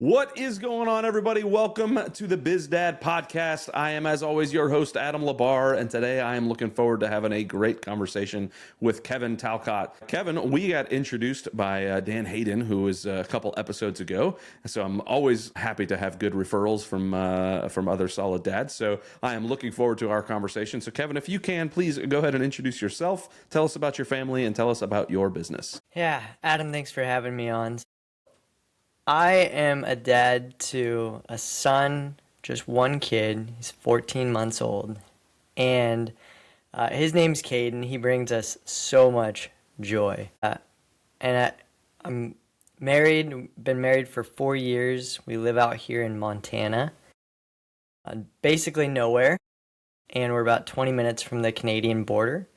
What is going on, everybody? Welcome to the BizDad Podcast. I am, as always, your host, Adam Labar, and today I am looking forward to having a great conversation with Kevin Talcott. Kevin, we got introduced by Dan Hayden, who was a couple episodes ago, so I'm always happy to have good referrals from other solid dads, so I am looking forward to our conversation. So, Kevin, if you can, please go ahead and introduce yourself, tell us about your family, and tell us about your business. Yeah, Adam, thanks for having me on. I am a dad to a son, just one kid. He's 14 months old, and his name's Caden. He brings us so much joy. I'm married, been married for 4 years. We live out here in Montana, basically nowhere, and we're about 20 minutes from the Canadian border.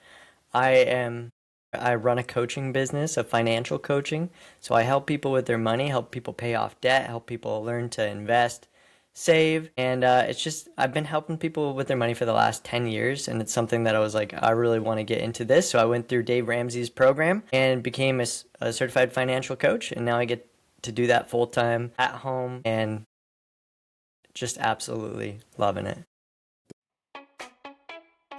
I run a coaching business, a financial coaching. So I help people with their money, help people pay off debt, help people learn to invest, save. And I've been helping people with their money for the last 10 years. And it's something that I was like, I really want to get into this. So I went through Dave Ramsey's program and became a certified financial coach. And now I get to do that full time at home and just absolutely loving it.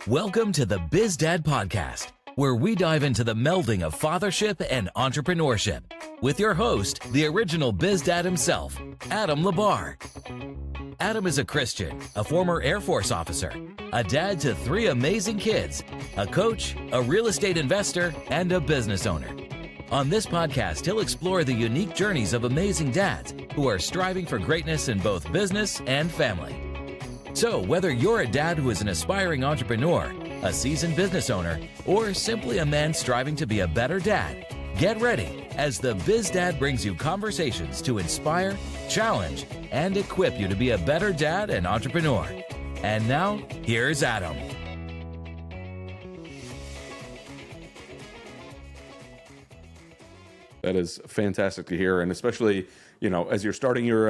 Welcome to the BizDad Podcast, where we dive into the melding of fathership and entrepreneurship with your host, the original BizDad himself, Adam Labar. Adam is a Christian, a former Air Force officer, a dad to 3 amazing kids, a coach, a real estate investor, and a business owner. On this podcast, he'll explore the unique journeys of amazing dads who are striving for greatness in both business and family. So whether you're a dad who is an aspiring entrepreneur, a seasoned business owner, or simply a man striving to be a better dad, get ready as the BizDad brings you conversations to inspire, challenge, and equip you to be a better dad and entrepreneur. And now, here's Adam. That is fantastic to hear, and especially, you know, as you're starting your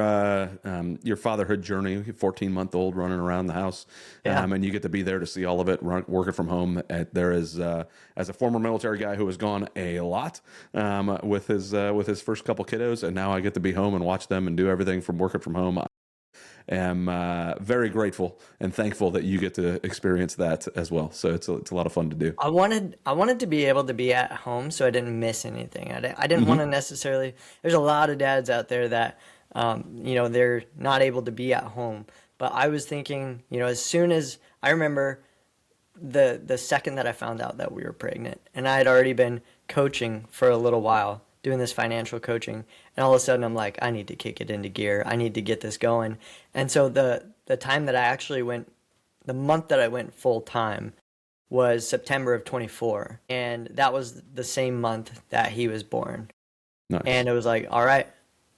fatherhood journey, 14-month-old running around the house, and you get to be there to see all of it, working from home. There is, as a former military guy who has gone a lot with his first couple kiddos, and now I get to be home and watch them and do everything from working from home. Am very grateful and thankful that you get to experience that as well. So it's a lot of fun to do. I wanted to be able to be at home so I didn't miss anything. I didn't want to necessarily. There's a lot of dads out there that they're not able to be at home. But I was thinking, as soon as I remember the second that I found out that we were pregnant, and I had already been coaching for a little while, doing this financial coaching, and all of a sudden I'm like, I need to kick it into gear. I need to get this going. And so the time that I actually went, the month that I went full time was September of 24. And that was the same month that he was born. Nice. And it was like, all right,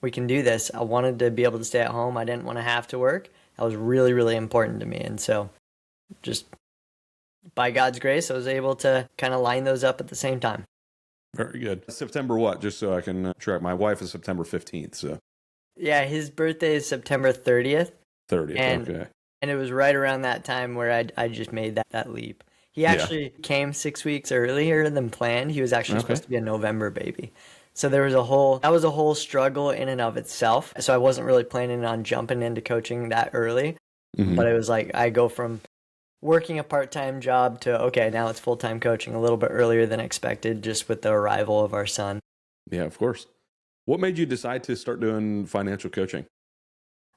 we can do this. I wanted to be able to stay at home. I didn't want to have to work. That was really, really important to me. And so just by God's grace, I was able to kind of line those up at the same time. Very good. September what? Just so I can track. My wife is September 15th. So yeah, his birthday is September 30th. 30th, okay. And it was right around that time where I just made that leap. He actually came 6 weeks earlier than planned. He was actually supposed to be a November baby. So that was a whole struggle in and of itself. So I wasn't really planning on jumping into coaching that early. Mm-hmm. But it was like I go from working a part-time job to, okay, now it's full-time coaching a little bit earlier than expected, just with the arrival of our son. Yeah, of course. What made you decide to start doing financial coaching?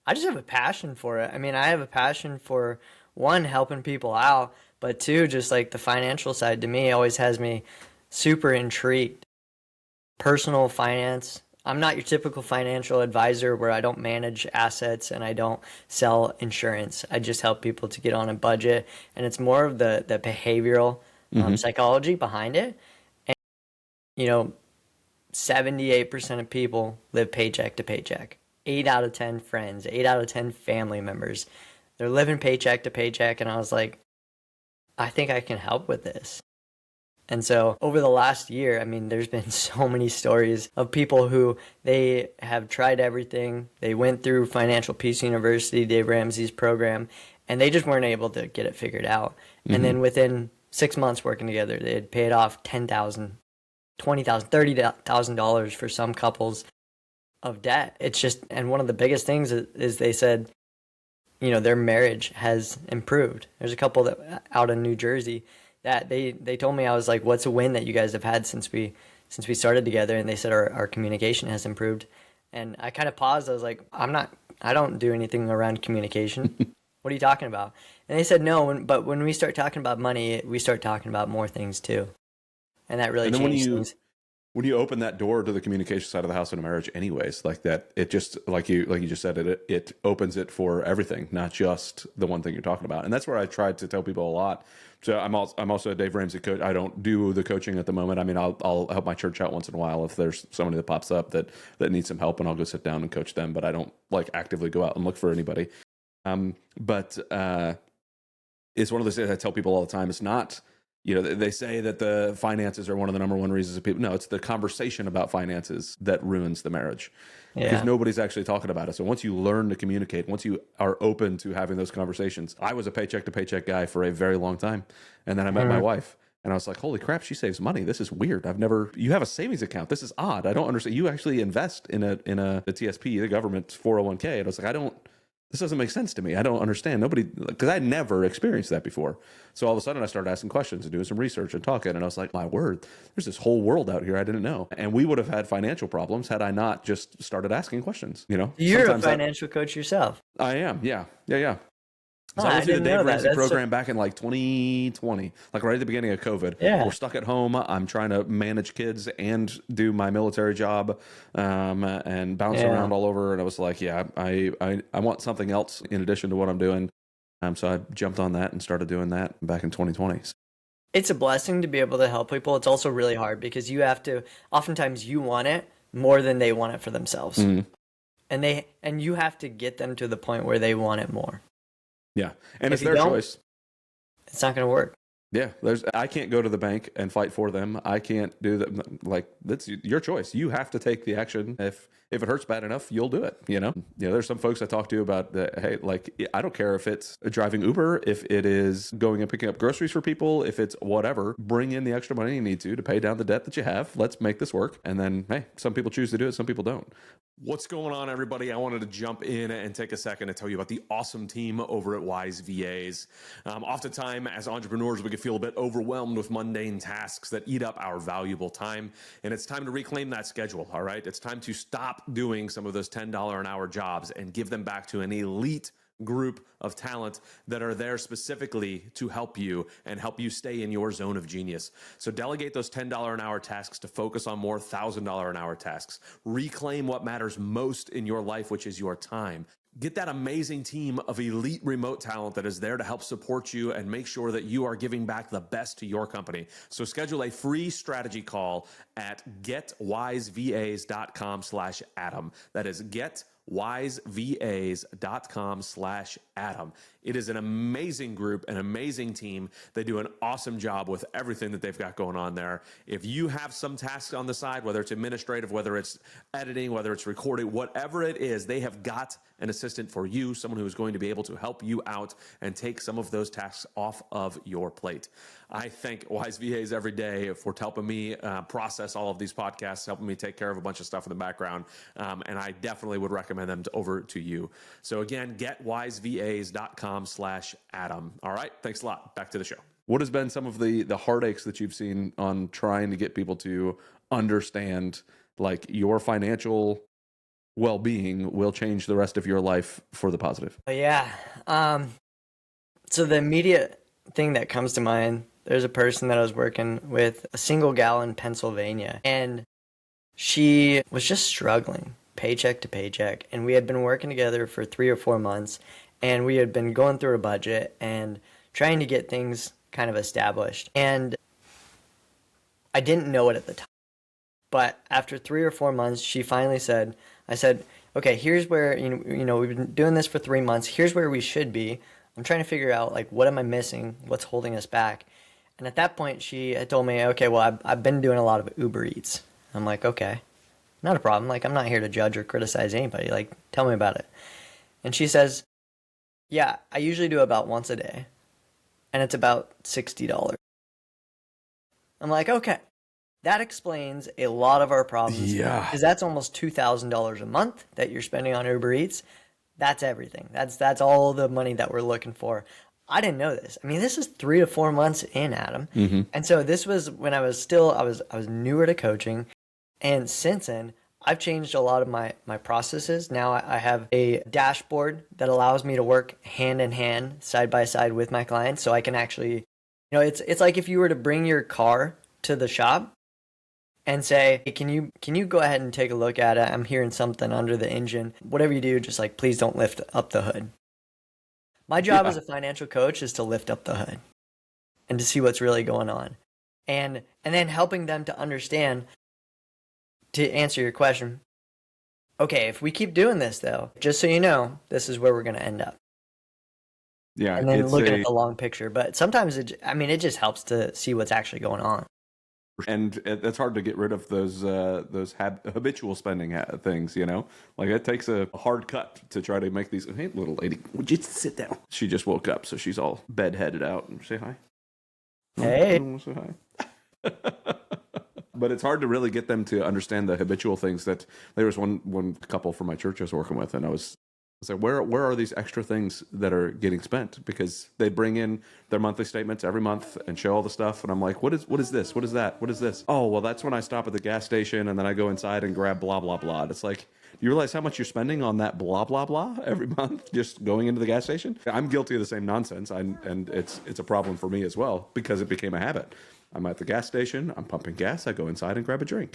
I just have a passion for it. I mean, I have a passion for, one, helping people out, but two, just like the financial side to me always has me super intrigued. Personal finance. I'm not your typical financial advisor where I don't manage assets and I don't sell insurance. I just help people to get on a budget, and it's more of the behavioral psychology behind it. And 78% of people live paycheck to paycheck. 8 out of 10 friends, 8 out of 10 family members, they're living paycheck to paycheck. And I was like, I think I can help with this. And so over the last year, I mean, there's been so many stories of people who they have tried everything. They went through Financial Peace University, Dave Ramsey's program, and they just weren't able to get it figured out. Mm-hmm. And then within 6 months working together, they had paid off $10,000, $20,000, $30,000 for some couples. of debt. It's just, and one of the biggest things is they said, their marriage has improved. There's a couple that out in New Jersey that they told me, I was like, what's a win that you guys have had since we started together? And they said our communication has improved. And I kind of paused. I was like, I don't do anything around communication. What are you talking about? And they said, no, but when we start talking about money, we start talking about more things too. And that really changed things. When you open that door to the communication side of the house in a marriage anyways, like that, it just, like you just said, it opens it for everything, not just the one thing you're talking about. And that's where I tried to tell people a lot. So I'm also a Dave Ramsey coach. I don't do the coaching at the moment. I mean, I'll help my church out once in a while if there's somebody that pops up that needs some help, and I'll go sit down and coach them, but I don't like actively go out and look for anybody. But it's one of those things I tell people all the time. It's not, they say that the finances are one of the number one reasons that people, no, it's the conversation about finances that ruins the marriage, because nobody's actually talking about it. So once you learn to communicate, once you are open to having those conversations, I was a paycheck to paycheck guy for a very long time. And then I met my wife. And I was like, holy crap, she saves money. This is weird. You have a savings account. This is odd. I don't understand. You actually invest in the TSP, the government 401k. And I was like, this doesn't make sense to me. I don't understand. Because I never experienced that before. So all of a sudden I started asking questions and doing some research and talking. And I was like, my word, there's this whole world out here I didn't know. And we would have had financial problems had I not just started asking questions, You're a financial coach yourself. I am. Yeah. So I went through the Dave Ramsey program back in like 2020, like right at the beginning of COVID. Yeah. We're stuck at home. I'm trying to manage kids and do my military job, and bounce around all over. And I was like, I want something else in addition to what I'm doing. So I jumped on that and started doing that back in 2020. It's a blessing to be able to help people. It's also really hard because oftentimes you want it more than they want it for themselves. Mm-hmm. And you have to get them to the point where they want it more. Yeah. And it's their choice. It's not going to work. Yeah. I can't go to the bank and fight for them. I can't do that. Like, that's your choice. You have to take the action. If it hurts bad enough, you'll do it. There's some folks I talk to about that. Hey, like, I don't care if it's driving Uber, if it is going and picking up groceries for people, if it's whatever, bring in the extra money you need to pay down the debt that you have. Let's make this work. And then, hey, some people choose to do it. Some people don't. What's going on, everybody? I wanted to jump in and take a second to tell you about the awesome team over at Wise VAs. Oftentimes, as entrepreneurs, we can feel a bit overwhelmed with mundane tasks that eat up our valuable time, and it's time to reclaim that schedule, all right? It's time to stop doing some of those $10 an hour jobs and give them back to an elite group of talent that are there specifically to help you and help you stay in your zone of genius. So delegate those $10 an hour tasks to focus on more $1,000 an hour tasks. Reclaim what matters most in your life, which is your time. Get that amazing team of elite remote talent that is there to help support you and make sure that you are giving back the best to your company. So schedule a free strategy call at getwisevas.com/Adam. That is getwisevas.com/Adam. It is an amazing group, an amazing team. They do an awesome job with everything that they've got going on there. If you have some tasks on the side, whether it's administrative, whether it's editing, whether it's recording, whatever it is, they have got an assistant for you, someone who is going to be able to help you out and take some of those tasks off of your plate. I thank Wise VAs every day for helping me process all of these podcasts, helping me take care of a bunch of stuff in the background. And I definitely would recommend them over to you. So again, getwisevas.com/Adam. All right. Thanks a lot. Back to the show. What has been some of the heartaches that you've seen on trying to get people to understand, like, your financial well-being will change the rest of your life for the positive? Yeah. So the immediate thing that comes to mind, there's a person that I was working with, a single gal in Pennsylvania, and she was just struggling paycheck to paycheck. And we had been working together for 3 or 4 months, and we had been going through a budget and trying to get things kind of established. And I didn't know it at the time. But after 3 or 4 months, she finally said, I said, okay, here's where, we've been doing this for 3 months. Here's where we should be. I'm trying to figure out, like, what am I missing? What's holding us back? And at that point, she had told me, okay, well, I've been doing a lot of Uber Eats. I'm like, okay, not a problem. Like, I'm not here to judge or criticize anybody. Like, tell me about it. And she says, yeah, I usually do about once a day, and it's about $60. I'm like, okay. That explains a lot of our problems. Yeah. Because that's almost $2,000 a month that you're spending on Uber Eats. That's everything. That's all the money that we're looking for. I didn't know this. I mean, this is 3 to 4 months in, Adam. And so this was when I was newer to coaching. And since then, I've changed a lot of my processes. Now I have a dashboard that allows me to work hand in hand, side by side with my clients. So I can actually, it's like if you were to bring your car to the shop and say, hey, can you go ahead and take a look at it? I'm hearing something under the engine. Whatever you do, just like, please don't lift up the hood. My job as a financial coach is to lift up the hood and to see what's really going on. And then helping them to understand, to answer your question, okay, if we keep doing this though, just so you know, this is where we're going to end up. Yeah. And then looking at the long picture. But sometimes it just helps to see what's actually going on. And it's hard to get rid of those habitual spending things, Like it takes a hard cut to try to make these. Hey, little lady, would you sit down? She just woke up, so she's all bed-headed out. And say hi. Hey. Say hi. But it's hard to really get them to understand the habitual things. That there was one couple from my church I was working with, and I was like, where are these extra things that are getting spent? Because they bring in their monthly statements every month and show all the stuff. And I'm like, what is this? What is that? What is this? Oh, well, that's when I stop at the gas station and then I go inside and grab blah, blah, blah. It's like, you realize how much you're spending on that blah, blah, blah every month just going into the gas station? I'm guilty of the same nonsense. And it's a problem for me as well because it became a habit. I'm at the gas station. I'm pumping gas. I go inside and grab a drink.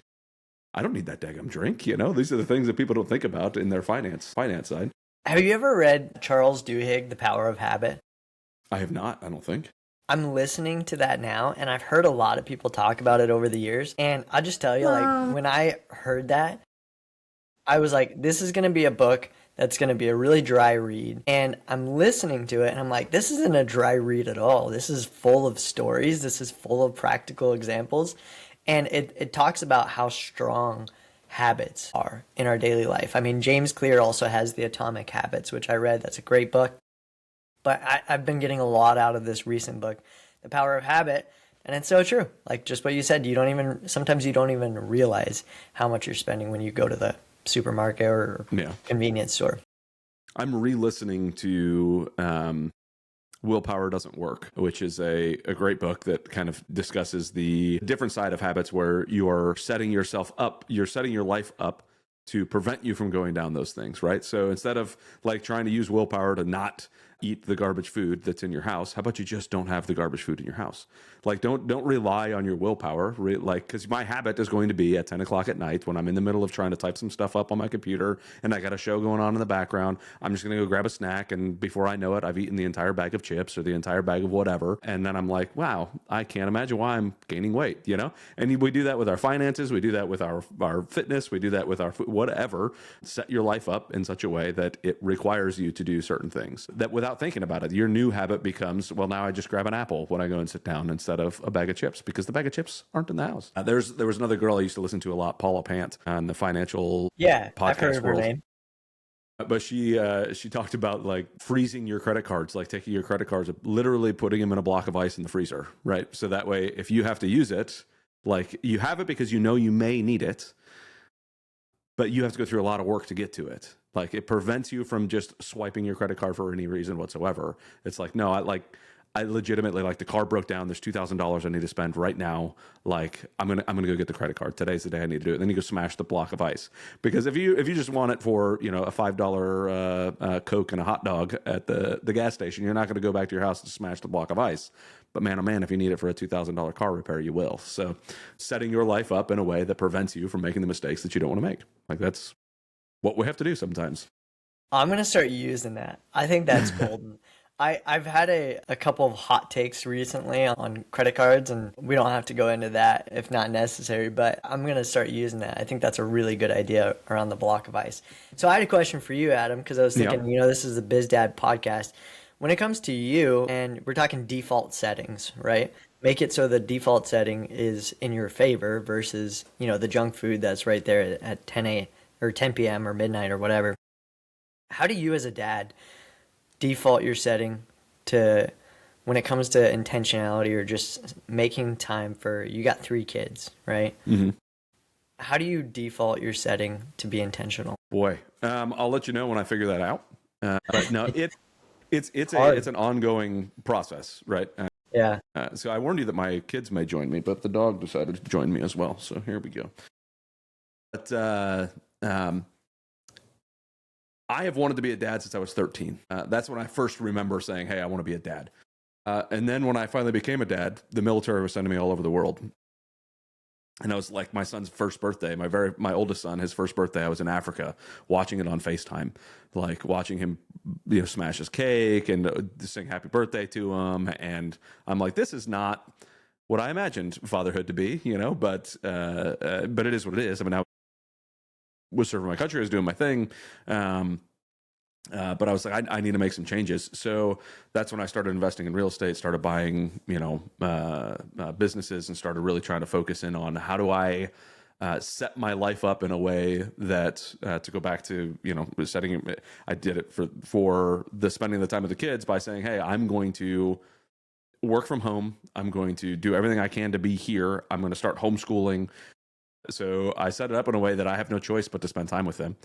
I don't need that daggum drink. These are the things that people don't think about in their finance side. Have you ever read Charles Duhigg, The Power of Habit? I have not, I don't think. I'm listening to that now, and I've heard a lot of people talk about it over the years. And I'll just tell you, like, when I heard that, I was like, this is going to be a book that's going to be a really dry read. And I'm listening to it, and I'm like, this isn't a dry read at all. This is full of stories. This is full of practical examples. And it talks about how strong habits are in our daily life. I mean, James Clear also has The Atomic Habits, which I read. That's a great book. But I've been getting a lot out of this recent book, The Power of Habit. And it's so true. Like just what you said, sometimes you don't even realize how much you're spending when you go to the supermarket or convenience store. I'm re-listening to Willpower Doesn't Work, which is a great book that kind of discusses the different side of habits where you are setting yourself up, you're setting your life up to prevent you from going down those things, right? So instead of like trying to use willpower to not eat the garbage food that's in your house, how about you just don't have the garbage food in your house? Like don't rely on your willpower, because my habit is going to be at 10 o'clock at night when I'm in the middle of trying to type some stuff up on my computer and I got a show going on in the background, I'm just going to go grab a snack, and before I know it, I've eaten the entire bag of chips or the entire bag of whatever, and then I'm like, wow, I can't imagine why I'm gaining weight, And we do that with our finances, we do that with our fitness, we do that with our food, whatever. Set your life up in such a way that it requires you to do certain things that without thinking about it, your new habit becomes, well, now I just grab an apple when I go and sit down instead of a bag of chips because the bag of chips aren't in the house. There was another girl I used to listen to a lot, Paula Pant, on the financial podcast I've heard of her world. name. But she talked about like freezing your credit cards, like taking your credit cards, literally putting them in a block of ice in the freezer, right? So that way, if you have to use it, like you have it because you know you may need it, but you have to go through a lot of work to get to it. Like it prevents you from just swiping your credit card for any reason whatsoever. It's like, no, I legitimately, like, the car broke down. There's $2,000 I need to spend right now. Like I'm gonna go get the credit card. Today's the day I need to do it. Then you go smash the block of ice, because if you just want it for a $5 Coke and a hot dog at the gas station, you're not going to go back to your house to smash the block of ice. But man, oh man, if you need it for a $2,000 car repair, you will. So setting your life up in a way that prevents you from making the mistakes that you don't want to make. Like that's what we have to do sometimes. I'm going to start using that. I think that's golden. I've had a couple of hot takes recently on credit cards, and we don't have to go into that if not necessary, but I'm going to start using that. I think that's a really good idea around the block of ice. So I had a question for you, Adam, because I was thinking, this is the BizDad podcast. When it comes to you, and we're talking default settings, right? Make it so the default setting is in your favor versus, the junk food that's right there at 10 p.m. or midnight or whatever. How do you as a dad default your setting to when it comes to intentionality or just making time for, you got 3 kids, right? Mm-hmm. How do you default your setting to be intentional? Boy, I'll let you know when I figure that out. But no, it's an ongoing process, right? Yeah. So I warned you that my kids may join me, but the dog decided to join me as well. So here we go. But I have wanted to be a dad since I was 13. That's when I first remember saying, hey, I want to be a dad. And then when I finally became a dad, the military was sending me all over the world. And I was like, my son's first birthday, my oldest son, his first birthday, I was in Africa watching it on FaceTime, like watching him, smash his cake and sing happy birthday to him. And I'm like, this is not what I imagined fatherhood to be, but it is what it is. I mean, I was serving my country, I was doing my thing. But I was like, I need to make some changes. So that's when I started investing in real estate, started buying, businesses, and started really trying to focus in on how do I set my life up in a way that, to go back to, setting, I did it for the spending the time with the kids by saying, hey, I'm going to work from home. I'm going to do everything I can to be here. I'm going to start homeschooling. So I set it up in a way that I have no choice but to spend time with them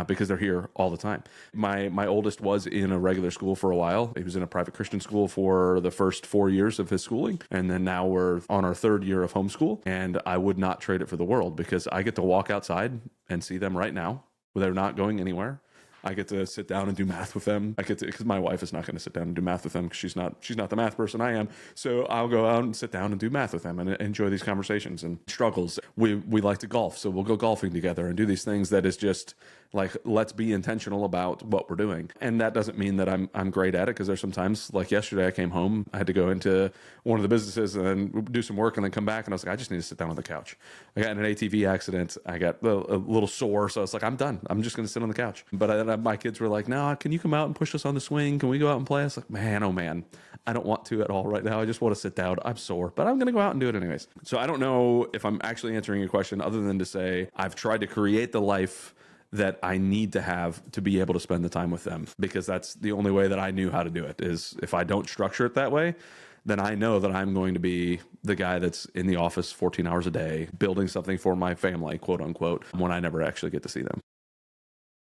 because they're here all the time. My oldest was in a regular school for a while. He was in a private Christian school for the first 4 years of his schooling. And then now we're on our 3rd year of homeschool. And I would not trade it for the world because I get to walk outside and see them right now. They're not going anywhere. I get to sit down and do math with them. Because my wife is not going to sit down and do math with them because she's not the math person I am. So I'll go out and sit down and do math with them and enjoy these conversations and struggles. We like to golf, so we'll go golfing together and do these things that is just like, let's be intentional about what we're doing. And that doesn't mean that I'm great at it, because there's sometimes, like yesterday, I came home, I had to go into one of the businesses and then do some work and then come back, and I was like, I just need to sit down on the couch. I got in an ATV accident. I got a little sore, so I was like, I'm done. I'm just going to sit on the couch. But my kids were like, no, can you come out and push us on the swing? Can we go out and play? I was like, man, oh man, I don't want to at all right now. I just want to sit down. I'm sore, but I'm going to go out and do it anyways. So I don't know if I'm actually answering your question other than to say I've tried to create the life that I need to have to be able to spend the time with them, because that's the only way that I knew how to do it. Is if I don't structure it that way, then I know that I'm going to be the guy that's in the office 14 hours a day, building something for my family, quote unquote, when I never actually get to see them.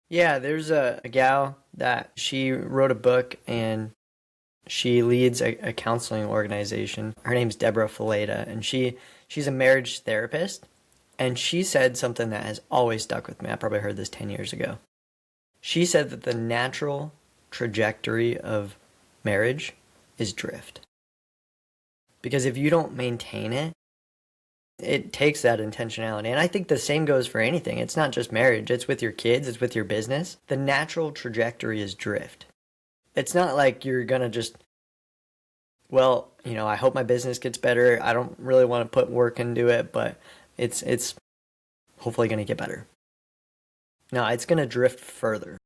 Yeah, there's a gal that she wrote a book and she leads a counseling organization. Her name's Deborah Fileta, and she's a marriage therapist. And she said something that has always stuck with me. I probably heard this 10 years ago. She said that the natural trajectory of marriage is drift. Because if you don't maintain it, it takes that intentionality. And I think the same goes for anything. It's not just marriage. It's with your kids. It's with your business. The natural trajectory is drift. It's not like you're going to just, well, I hope my business gets better. I don't really want to put work into it, but it's hopefully going to get better. No, it's going to drift further.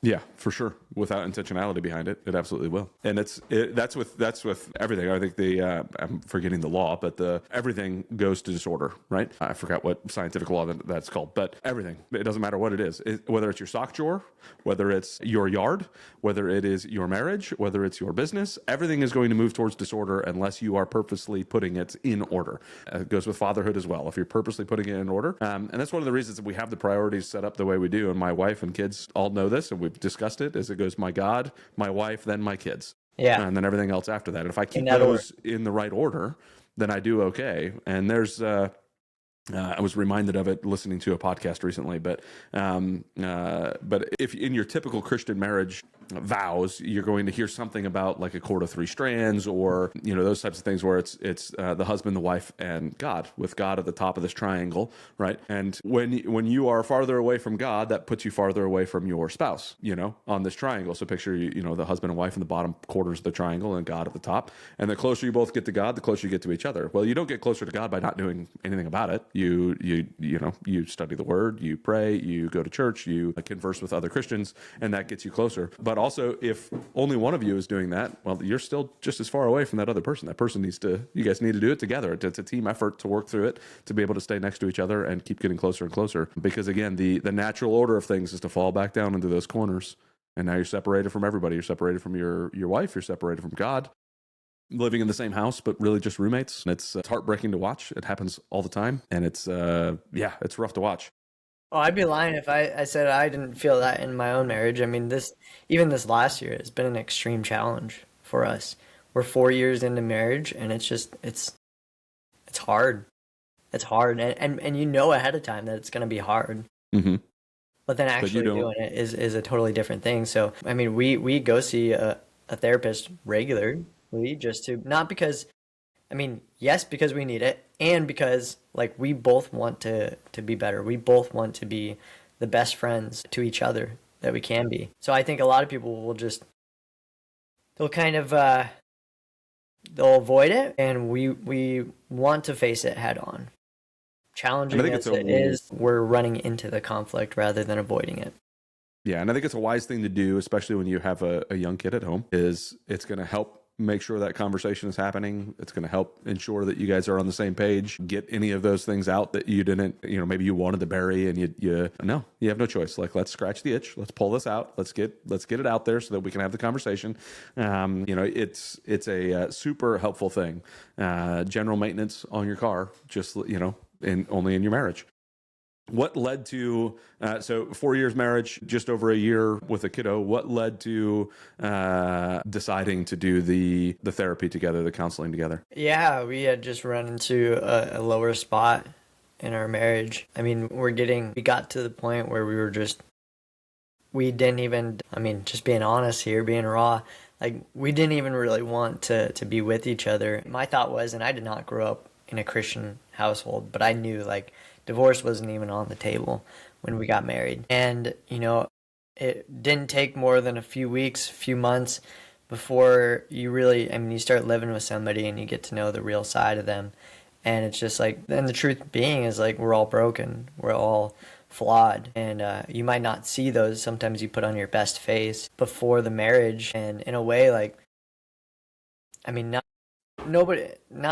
Yeah, for sure. Without intentionality behind it, it absolutely will. And that's with everything. I think I'm forgetting the law, but everything goes to disorder, right? I forgot what scientific law that's called, but everything. It doesn't matter what it is. Whether it's your sock drawer, whether it's your yard, whether it is your marriage, whether it's your business, everything is going to move towards disorder unless you are purposely putting it in order. It goes with fatherhood as well. If you're purposely putting it in order, and that's one of the reasons that we have the priorities set up the way we do. And my wife and kids all know this, and we've discussed it, as it goes my God, my wife, then my kids. Yeah. And then everything else after that. And if I keep those in the right order, then I do okay. And there's I was reminded of it listening to a podcast recently, but if in your typical Christian marriage vows, you're going to hear something about like a cord of 3 strands, or those types of things where it's the husband, the wife, and God, with God at the top of this triangle, right? And when you are farther away from God, that puts you farther away from your spouse, on this triangle. So picture the husband and wife in the bottom quarters of the triangle, and God at the top. And the closer you both get to God, the closer you get to each other. Well, you don't get closer to God by not doing anything about it. You study the word, you pray, you go to church, you converse with other Christians, and that gets you closer. But also, if only one of you is doing that, well, you're still just as far away from that other person. That person you guys need to do it together. It's a team effort to work through it, to be able to stay next to each other and keep getting closer and closer. Because again, the natural order of things is to fall back down into those corners. And now you're separated from everybody. You're separated from your wife. You're separated from God. living in the same house, but really just roommates. It's heartbreaking to watch. It happens all the time. And it's rough to watch. Oh, I'd be lying if I said I didn't feel that in my own marriage. I mean, even this last year has been an extreme challenge for us. We're 4 years into marriage, and it's hard. It's hard, and you know ahead of time that it's going to be hard. Mm-hmm. But then actually doing it is a totally different thing. So, I mean, we go see a therapist regularly just to, not because, I mean, yes, because we need it, and because like we both want to be better. We both want to be the best friends to each other that we can be. So I think a lot of people will they'll kind of they'll avoid it, and we want to face it head on. Challenging as it is, we're running into the conflict rather than avoiding it. Yeah, and I think it's a wise thing to do, especially when you have a young kid at home, is it's going to help make sure that conversation is happening. It's going to help ensure that you guys are on the same page. Get any of those things out that you didn't, maybe you wanted to bury, and you have no choice. Like, let's scratch the itch. Let's pull this out. Let's get it out there so that we can have the conversation. It's a super helpful thing. General maintenance on your car, just, only in your marriage. What led to, 4 years marriage, just over a year with a kiddo, what led to deciding to do the therapy together, the counseling together? Yeah, we had just run into a lower spot in our marriage. I mean, we got to the point where we didn't even, I mean, just being honest here, being raw, like we didn't even really want to be with each other. My thought was, and I did not grow up in a Christian household, but I knew like divorce wasn't even on the table when we got married. And, it didn't take more than a few weeks, few months before you start living with somebody and you get to know the real side of them. And it's just like, and the truth being is like, we're all broken. We're all flawed. And you might not see those. Sometimes you put on your best face before the marriage. And in a way, like, I mean, not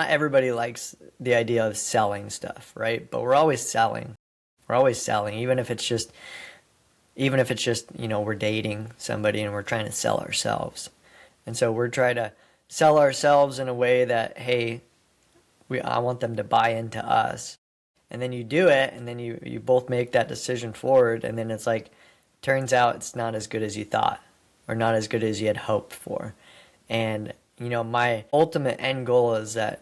everybody likes the idea of selling stuff, right? But we're always selling. Even if it's just, we're dating somebody and we're trying to sell ourselves. And so we're trying to sell ourselves in a way that, hey, I want them to buy into us. And then you do it, and then you both make that decision forward, and then it's like, turns out it's not as good as you thought, or not as good as you had hoped for. And my ultimate end goal is that,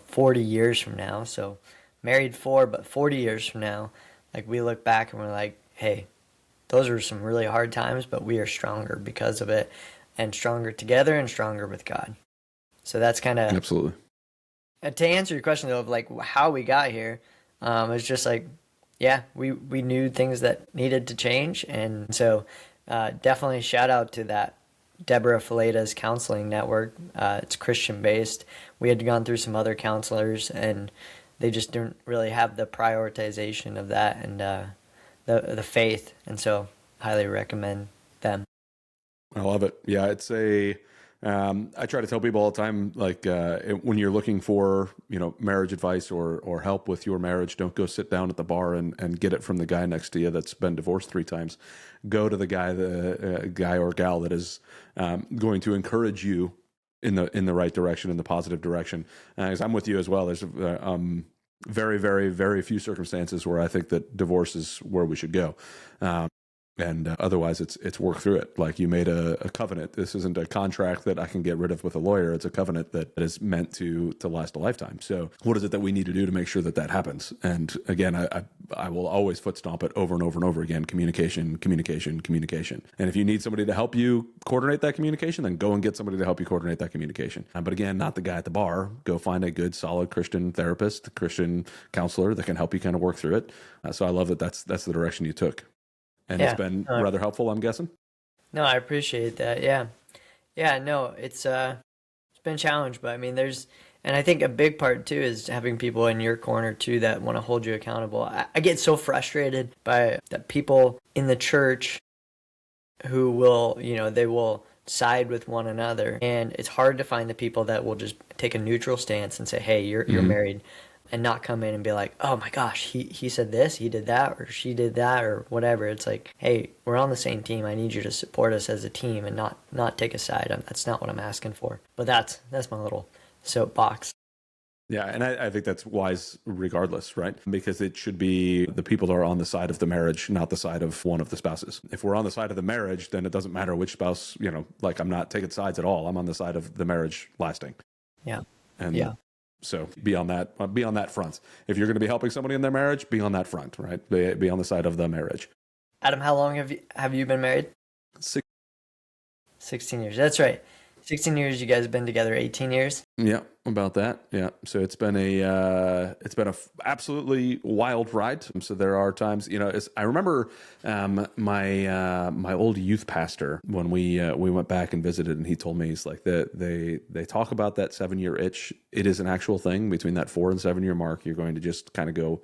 40 years from now, so married 4, but 40 years from now, like we look back and we're like, hey, those were some really hard times, but we are stronger because of it, and stronger together and stronger with God. So that's kind of... Absolutely. To answer your question, though, of like how we got here, it's just like, yeah, we knew things that needed to change. And so definitely shout out to that Deborah Faleda's counseling network. It's Christian based. We had gone through some other counselors, and they just didn't really have the prioritization of that and the faith. And so highly recommend them. I love it. Yeah, it's I try to tell people all the time, like when you're looking for, marriage advice or help with your marriage, don't go sit down at the bar and get it from the guy next to you that's been divorced 3 times. Go to the guy or gal that is going to encourage you in the right direction, in the positive direction. Because I'm with you as well. There's very, very, very few circumstances where I think that divorce is where we should go. And otherwise, it's work through it. Like, you made a covenant. This isn't a contract that I can get rid of with a lawyer. It's a covenant that is meant to last a lifetime. So what is it that we need to do to make sure that happens? And again, I will always foot stomp it over and over and over again. Communication. And if you need somebody to help you coordinate that communication, then go and get somebody to help you coordinate that communication. But again, not the guy at the bar. Go find a good, solid Christian therapist, Christian counselor that can help you kind of work through it. So I love that that's the direction you took. And yeah, it's been rather helpful, I'm guessing. No, I appreciate that. Yeah. Yeah, no, it's been a challenge, but I mean, and I think a big part too is having people in your corner too that want to hold you accountable. I get so frustrated by the people in the church who will, they will side with one another. And it's hard to find the people that will just take a neutral stance and say, hey, you're married. And not come in and be like, oh my gosh, he said this, he did that, or she did that, or whatever. It's like, hey, we're on the same team. I need you to support us as a team and not take a side. That's not what I'm asking for. But that's my little soapbox. Yeah, and I think that's wise regardless, right? Because it should be the people that are on the side of the marriage, not the side of one of the spouses. If we're on the side of the marriage, then it doesn't matter which spouse, like I'm not taking sides at all. I'm on the side of the marriage lasting. Yeah. And yeah. So be on that front. If you're going to be helping somebody in their marriage, be on that front, right? Be on the side of the marriage. Adam, how long have you been married? 16 years. That's right. 16 years. You guys have been together 18 years. Yeah, about that. Yeah. So it's been a absolutely wild ride. So there are times, I remember my old youth pastor when we went back and visited, and he told me, he's like, they talk about that 7-year itch. It is an actual thing. Between that 4 and 7 year mark, you're going to just kind of go,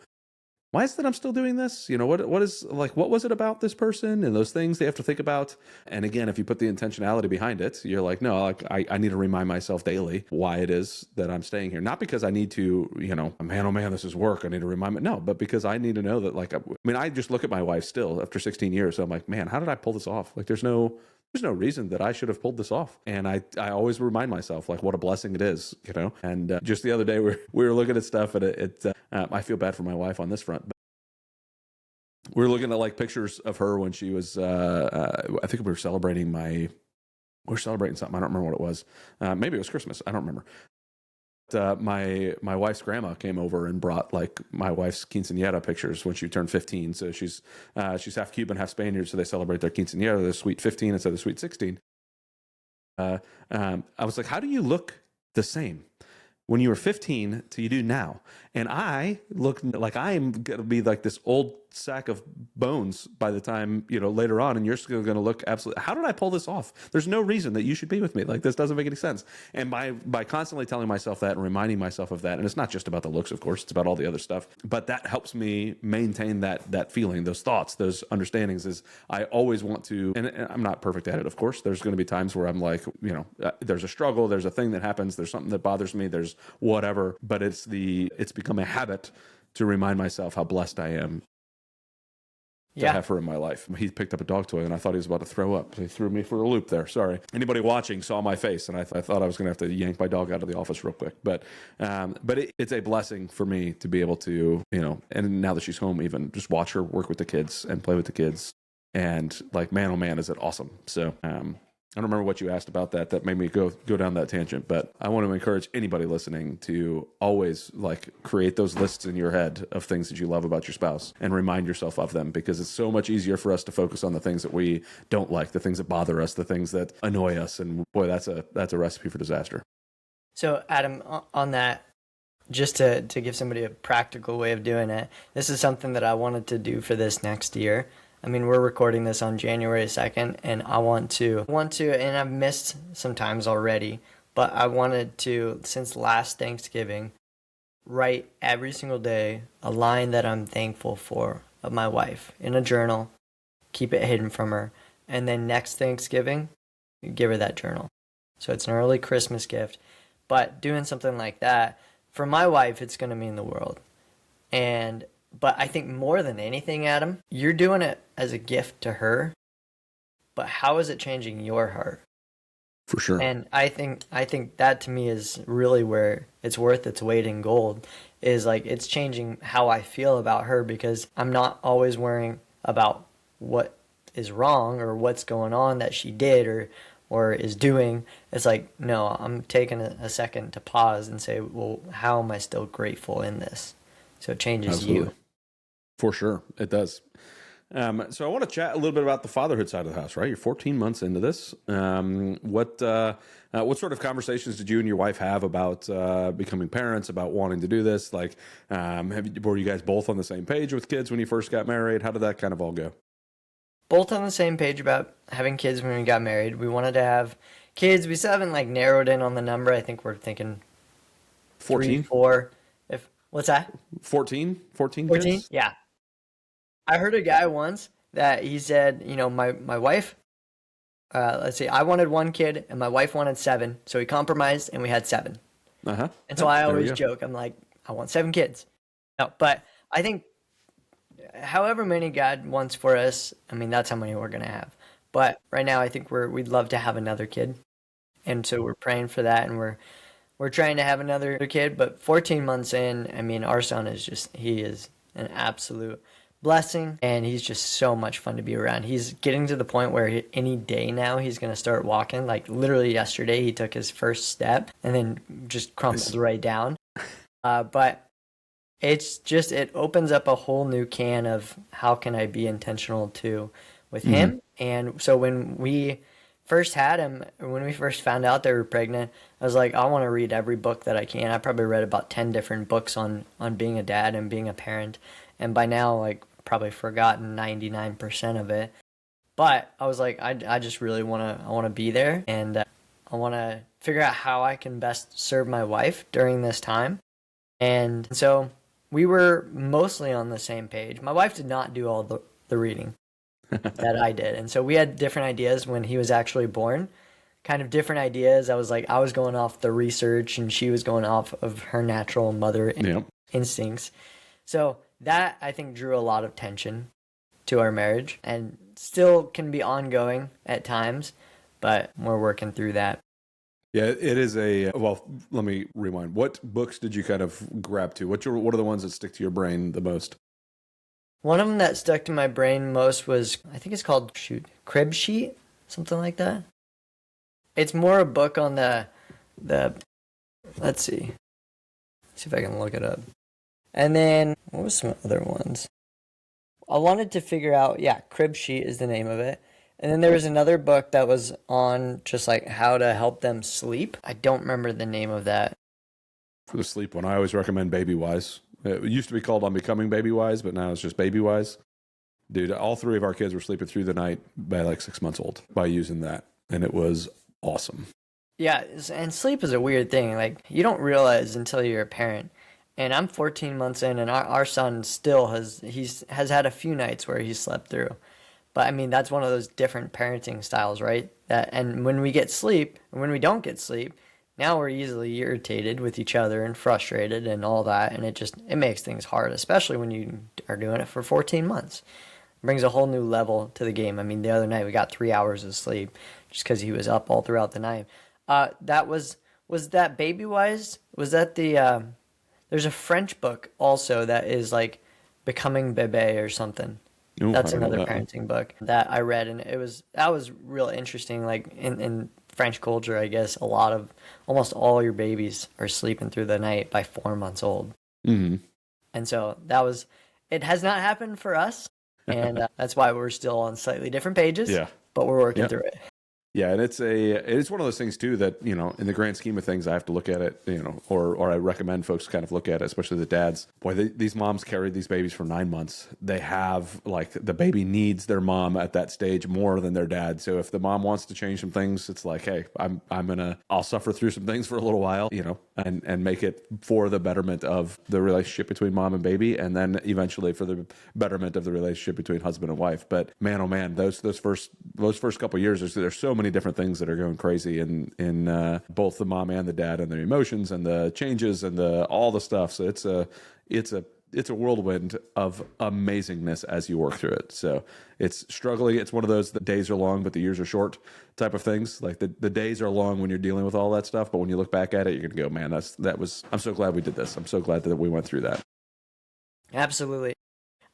why is it that I'm still doing this? What was it about this person and those things they have to think about? And again, if you put the intentionality behind it, you're like, no, like I need to remind myself daily why it is that I'm staying here. Not because I need to, man, oh man, this is work. I need to remind me. No, but because I need to know that, like, I just look at my wife still after 16 years. So I'm like, man, how did I pull this off? Like, there's no reason that I should have pulled this off. And I always remind myself, like, what a blessing it is, And just the other day, we were looking at stuff, and I feel bad for my wife on this front. But we were looking at like pictures of her when she was, I think we were celebrating something. I don't remember what it was. Maybe it was Christmas. I don't remember. My wife's grandma came over and brought like my wife's quinceañera pictures when she turned 15. So she's half Cuban, half Spaniard. So they celebrate their quinceañera, their sweet 15 instead of the sweet 16. I was like, how do you look the same when you were 15 till you do now? And I look like I'm going to be like this old sack of bones by the time, later on, and you're still going to look absolutely, how did I pull this off? There's no reason that you should be with me. Like, this doesn't make any sense. And by constantly telling myself that and reminding myself of that, and it's not just about the looks, of course, it's about all the other stuff, but that helps me maintain that feeling, those thoughts, those understandings. Is I always want to, and I'm not perfect at it, of course. There's going to be times where I'm like, there's a struggle, there's a thing that happens, there's something that bothers me, there's whatever, but it's become a habit to remind myself how blessed I am to have her in my life. He picked up a dog toy and I thought he was about to throw up. He threw me for a loop there. Sorry. Anybody watching saw my face, and I thought I was going to have to yank my dog out of the office real quick. But it's a blessing for me to be able to, and now that she's home, even just watch her work with the kids and play with the kids. And like, man, oh man, is it awesome. So, I don't remember what you asked about that. That made me go down that tangent, but I want to encourage anybody listening to always like create those lists in your head of things that you love about your spouse and remind yourself of them, because it's so much easier for us to focus on the things that we don't like, the things that bother us, the things that annoy us. And boy, that's a recipe for disaster. So Adam, on that, just to give somebody a practical way of doing it, this is something that I wanted to do for this next year. I mean, we're recording this on January 2nd, and I want to, and I've missed some times already, but I wanted to, since last Thanksgiving, write every single day a line that I'm thankful for of my wife in a journal, keep it hidden from her, and then next Thanksgiving, give her that journal. So it's an early Christmas gift, but doing something like that, for my wife, it's going to mean the world. But I think more than anything, Adam, you're doing it as a gift to her, but how is it changing your heart? For sure. And I think that to me is really where it's worth its weight in gold, is like it's changing how I feel about her, because I'm not always worrying about what is wrong or what's going on that she did or is doing. It's like, no, I'm taking a second to pause and say, well, how am I still grateful in this? So it changes Absolutely. You. For sure, it does. So I want to chat a little bit about the fatherhood side of the house, right? You're 14 months into this. What sort of conversations did you and your wife have about becoming parents, about wanting to do this? Like, were you guys both on the same page with kids when you first got married? How did that kind of all go? Both on the same page about having kids when we got married. We wanted to have kids. We still haven't like narrowed in on the number. I think we're thinking 14, 3, 4. What's that? 14 kids? Yeah. I heard a guy once that he said, my wife, let's see, I wanted 1 kid and my wife wanted 7. So we compromised and we had 7. Uh-huh. And so I always joke, I'm like, I want 7 kids. No, but I think however many God wants for us, I mean, that's how many we're going to have. But right now I think we'd love to have another kid. And so we're praying for that, and we're we're trying to have another kid, but 14 months in, I mean, our son he is an absolute blessing, and he's just so much fun to be around. He's getting to the point where any day now he's going to start walking. Like literally yesterday, he took his first step and then just crumpled right down. But it opens up a whole new can of how can I be intentional too with him. And so when we first had him, when we first found out they were pregnant, I was like, I want to read every book that I can. I probably read about 10 different books on being a dad and being a parent. And by now, like, probably forgotten 99% of it. But I was like, I just really want to be there, and I want to figure out how I can best serve my wife during this time. And so we were mostly on the same page. My wife did not do all the reading that I did. And so we had different ideas when he was actually born, kind of different ideas. I was going off the research, and she was going off of her natural mother instincts. So that, I think, drew a lot of tension to our marriage, and still can be ongoing at times, but we're working through that. Yeah, it is well, let me rewind. What books did you kind of grab to? What are the ones that stick to your brain the most? One of them that stuck to my brain most was, I think it's called Crib Sheet, something like that. It's more a book on the let's see if I can look it up. And then, what was some other ones? I wanted to figure out, Crib Sheet is the name of it. And then there was another book that was on just like how to help them sleep. I don't remember the name of that. For the sleep one, I always recommend Baby Wise. It used to be called On Becoming Baby Wise, but now it's just Baby Wise. Dude, all three of our kids were sleeping through the night by like 6 months old by using that. And it was awesome. Yeah, and sleep is a weird thing. Like, you don't realize until you're a parent. And I'm 14 months in, and our son still has had a few nights where he's slept through. But I mean, that's one of those different parenting styles, right? And when we get sleep, and when we don't get sleep, now we're easily irritated with each other and frustrated and all that, and it makes things hard, especially when you are doing it for 14 months. It brings a whole new level to the game. I mean, the other night we got 3 hours of sleep just because he was up all throughout the night. That was that Baby Wise? Was that the there's a French book also that is like Becoming Bébé or something. Ooh, that's another parenting book that I read, and that was real interesting. Like in French culture, I guess almost all your babies are sleeping through the night by 4 months old. Mm-hmm. And so it has not happened for us, and that's why we're still on slightly different pages. Yeah, but we're working through it. Yeah, and it's one of those things too that, you know, in the grand scheme of things, I have to look at it, you know, or I recommend folks kind of look at it, especially the dads. Boy, these moms carried these babies for 9 months. They have, like, the baby needs their mom at that stage more than their dad. So if the mom wants to change some things, it's like, hey, I'll suffer through some things for a little while, you know, and make it for the betterment of the relationship between mom and baby, and then eventually for the betterment of the relationship between husband and wife. But man, oh man, those first couple of years, there's so many different things that are going crazy in both the mom and the dad, and their emotions and the changes and all the stuff. So it's a whirlwind of amazingness as you work through it. So it's struggling. It's one of those, the days are long, but the years are short type of things. Like the days are long when you're dealing with all that stuff, but when you look back at it, you're going to go, man, I'm so glad we did this. I'm so glad that we went through that. Absolutely.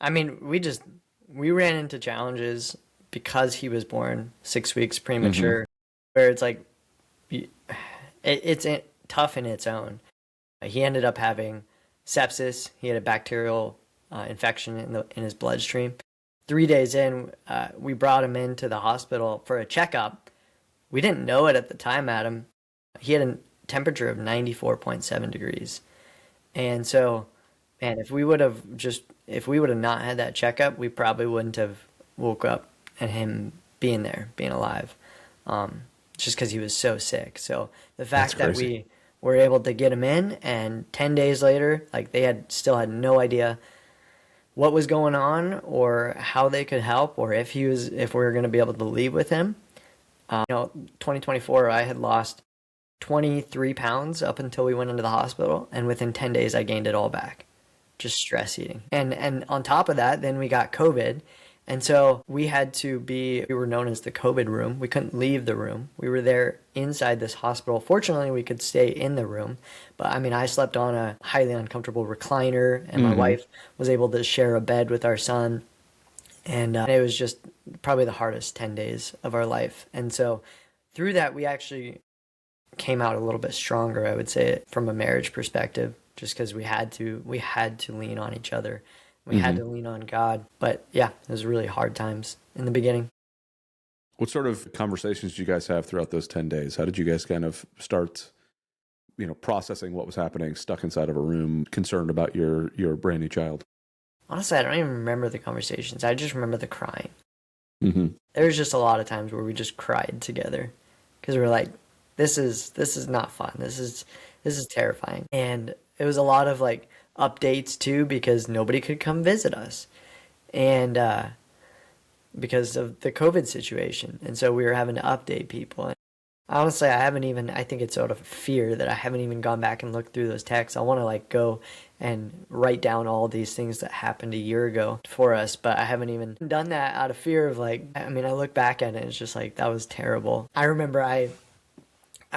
I mean, we ran into challenges because he was born 6 weeks premature, where it's like, it's tough in its own. He ended up having sepsis. He had a bacterial infection in his bloodstream. 3 days in, we brought him into the hospital for a checkup. We didn't know it at the time, Adam. He had a temperature of 94.7 degrees. And so, man, if we would have not had that checkup, we probably wouldn't have woke up and him being alive, just because he was so sick. So the fact that we were able to get him in, and 10 days later, like, they still had no idea what was going on or how they could help, or if we were going to be able to leave with him. 2024, I had lost 23 pounds up until we went into the hospital, and within 10 days, I gained it all back. Just stress eating. And on top of that, then we got COVID. And so we were known as the COVID room. We couldn't leave the room. We were there inside this hospital. Fortunately, we could stay in the room. But I mean, I slept on a highly uncomfortable recliner, and my wife was able to share a bed with our son. And it was just probably the hardest 10 days of our life. And so through that, we actually came out a little bit stronger, I would say, from a marriage perspective, just because we had to lean on each other. We had to lean on God. But yeah, it was really hard times in the beginning. What sort of conversations did you guys have throughout those 10 days? How did you guys kind of start, processing what was happening, stuck inside of a room, concerned about your brand new child? Honestly, I don't even remember the conversations. I just remember the crying. Mm-hmm. There was just a lot of times where we just cried together because we were like, this is not fun. This is terrifying. And it was a lot of like updates too, because nobody could come visit us. And because of the COVID situation. And so we were having to update people. And honestly, I think it's out of fear that I haven't even gone back and looked through those texts. I want to like go and write down all these things that happened a year ago for us, but I haven't even done that out of fear of I look back at it and it's just like, that was terrible. I remember I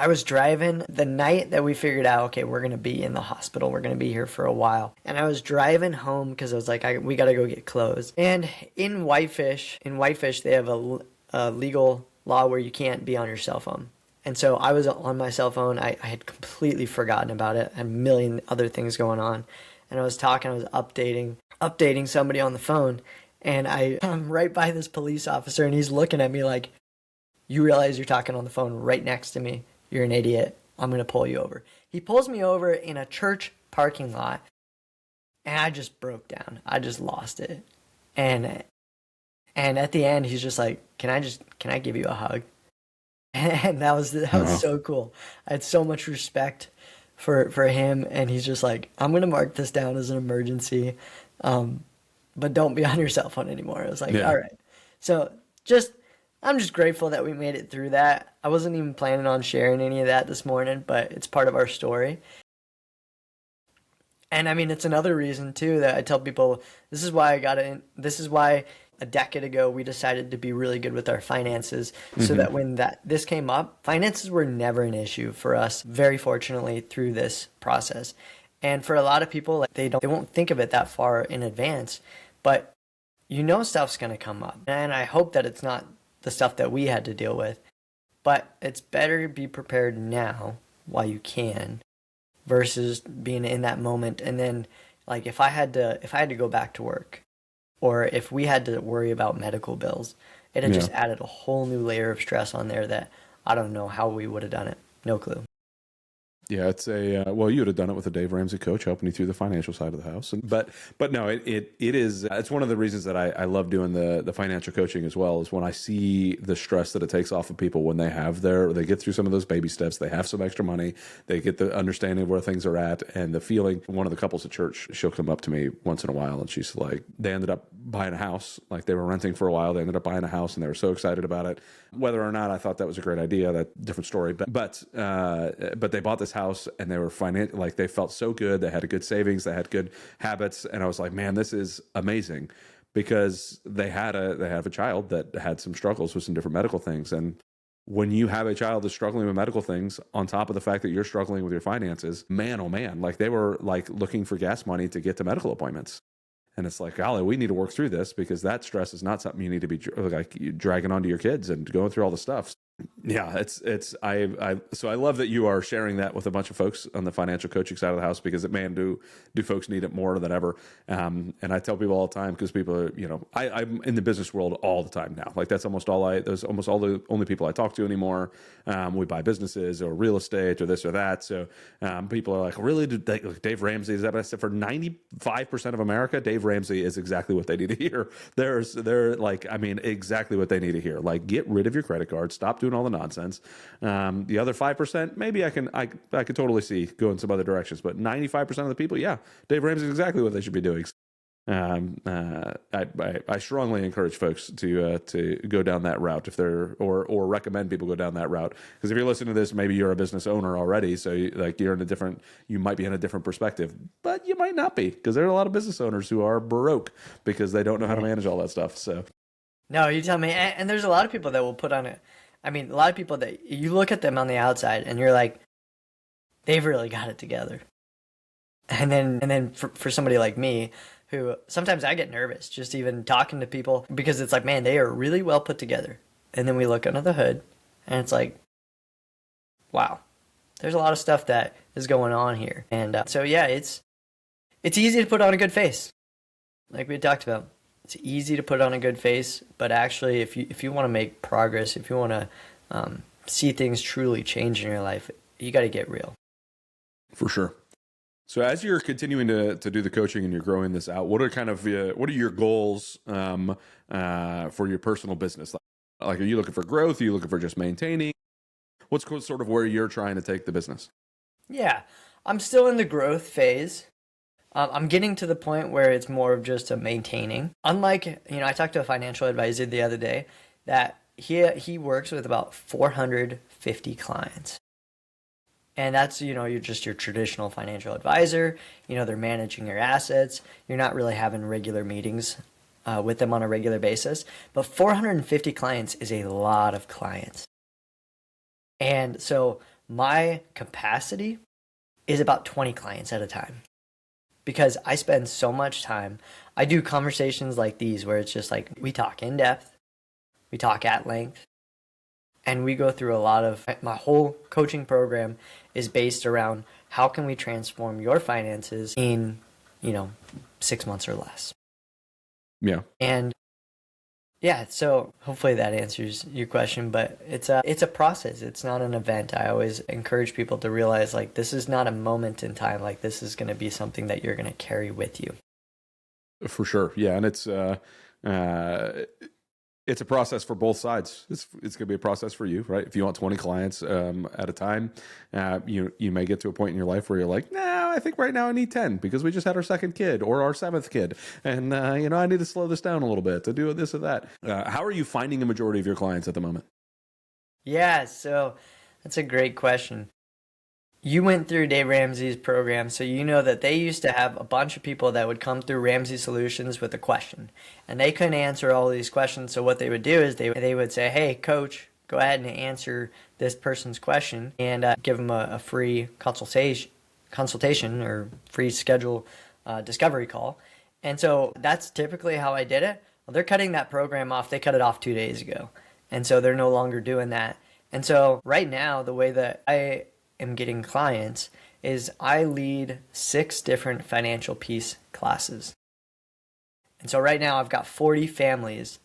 was driving the night that we figured out, okay, we're going to be in the hospital. We're going to be here for a while. And I was driving home because I was like, we got to go get clothes. And in Whitefish, they have a legal law where you can't be on your cell phone. And so I was on my cell phone. I had completely forgotten about it. I had a million other things going on. And I was updating somebody on the phone. And I'm right by this police officer, and he's looking at me like, you realize you're talking on the phone right next to me. You're an idiot. I'm going to pull you over. He pulls me over in a church parking lot, and I just broke down. I just lost it. And at the end, he's just like, can I give you a hug? And that was so cool. I had so much respect for him, and he's just like, I'm going to mark this down as an emergency, but don't be on your cell phone anymore. I was like, all right. So I'm just grateful that we made it through that. I wasn't even planning on sharing any of that this morning, but it's part of our story. And I mean, it's another reason too that I tell people, this is why a decade ago we decided to be really good with our finances, so that when this came up, finances were never an issue for us, very fortunately, through this process. And for a lot of people, they won't think of it that far in advance, but stuff's going to come up. And I hope that it's not the stuff that we had to deal with, but it's better to be prepared now while you can versus being in that moment. And then like if I had to go back to work, or if we had to worry about medical bills, it had just added a whole new layer of stress on there that I don't know how we would have done it. No clue. Yeah, it's well, you would have done it with a Dave Ramsey coach helping you through the financial side of the house. But no, it is, it's one of the reasons that I love doing the financial coaching as well, is when I see the stress that it takes off of people when they get through some of those baby steps, they have some extra money, they get the understanding of where things are at, and the feeling. One of the couples at church, she'll come up to me once in a while and she's like, they ended up buying a house. Like they were renting for a while, they ended up buying a house and they were so excited about it. Whether or not I thought that was a great idea, that's a different story. But they bought this house and they were they felt so good. They had a good savings, they had good habits, and I was like, man, this is amazing, because they have a child that had some struggles with some different medical things. And when you have a child that's struggling with medical things, on top of the fact that you're struggling with your finances, man, oh man, like they were like looking for gas money to get to medical appointments. And it's like, golly, we need to work through this, because that stress is not something you need to be like dragging onto your kids and going through all the stuff. Yeah, so I love that you are sharing that with a bunch of folks on the financial coaching side of the house, because man, do folks need it more than ever. And I tell people all the time, because people are, I'm in the business world all the time now. Like those almost all the only people I talk to anymore. We buy businesses or real estate or this or that. So people are like, really, Dave Ramsey, is that? I said, for 95% of America, Dave Ramsey is exactly what they need to hear. They're like, exactly what they need to hear. Like, get rid of your credit card, stop doing all the nonsense. The other 5%, maybe I could totally see going some other directions, but 95% of the people, yeah, Dave Ramsey is exactly what they should be doing. I strongly encourage folks to go down that route if they're, or recommend people go down that route. Because if you're listening to this, maybe you're a business owner already, so you might be in a different perspective, but you might not be, because there are a lot of business owners who are broke because they don't know how to manage all that stuff. So No, you tell me. And there's a lot of people that will put on it. I mean, a lot of people that you look at them on the outside and you're like, they've really got it together. And then for somebody like me, who sometimes I get nervous just even talking to people because it's like, man, they are really well put together. And then we look under the hood and it's like, wow, there's a lot of stuff that is going on here. And so, yeah, it's easy to put on a good face. Like we talked about, it's easy to put on a good face, but actually if you want to make progress, if you want to see things truly change in your life, you got to get real. For sure. So as you're continuing to do the coaching and you're growing this out, what are your goals for your personal business? Like, are you looking for growth? Are you looking for just maintaining? What's sort of where you're trying to take the business? Yeah, I'm still in the growth phase. I'm getting to the point where it's more of just a maintaining. Unlike, I talked to a financial advisor the other day that he works with about 450 clients. And that's, you're just your traditional financial advisor. They're managing your assets. You're not really having regular meetings with them on a regular basis. But 450 clients is a lot of clients. And so my capacity is about 20 clients at a time because I spend so much time. I do conversations like these where it's just like we talk in depth, we talk at length, and we go through a lot of my whole coaching program is based around how can we transform your finances in, 6 months or less. Yeah. And yeah, so hopefully that answers your question, but it's a process. It's not an event. I always encourage people to realize like this is not a moment in time. Like this is going to be something that you're going to carry with you. For sure. Yeah. And it's a process for both sides. It's going to be a process for you, right? If you want 20 clients at a time, you may get to a point in your life where you're like, no, I think right now I need 10 because we just had our second kid or our seventh kid. And, I need to slow this down a little bit to do this or that. How are you finding the majority of your clients at the moment? Yeah, so that's a great question. You went through Dave Ramsey's program, so you know that they used to have a bunch of people that would come through Ramsey Solutions with a question. And they couldn't answer all these questions, so what they would do is they would say, hey, coach, go ahead and answer this person's question and give them a free consultation or free schedule discovery call. And so that's typically how I did it. Well, they're cutting that program off. They cut it off 2 days ago. And so they're no longer doing that. And so right now, the way that I am getting clients is I lead 6 different financial peace classes. And so right now I've got 40 families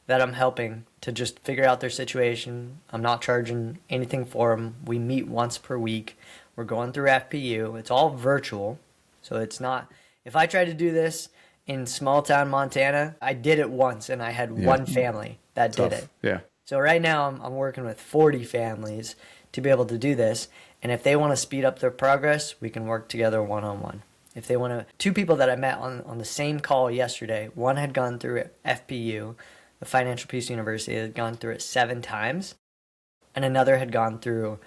that I'm helping to just figure out their situation. I'm not charging anything for them. We meet once per week. We're going through FPU. It's all virtual. So it's not, if I tried to do this in small town Montana, I did it once and I had one family that did it. Yeah. So right now I'm working with 40 families to be able to do this. And if they want to speed up their progress, we can work together one-on-one. If they want to, 2 people that I met on the same call yesterday, one had gone through FPU, the Financial Peace University, had gone through it 7 times, and another had gone through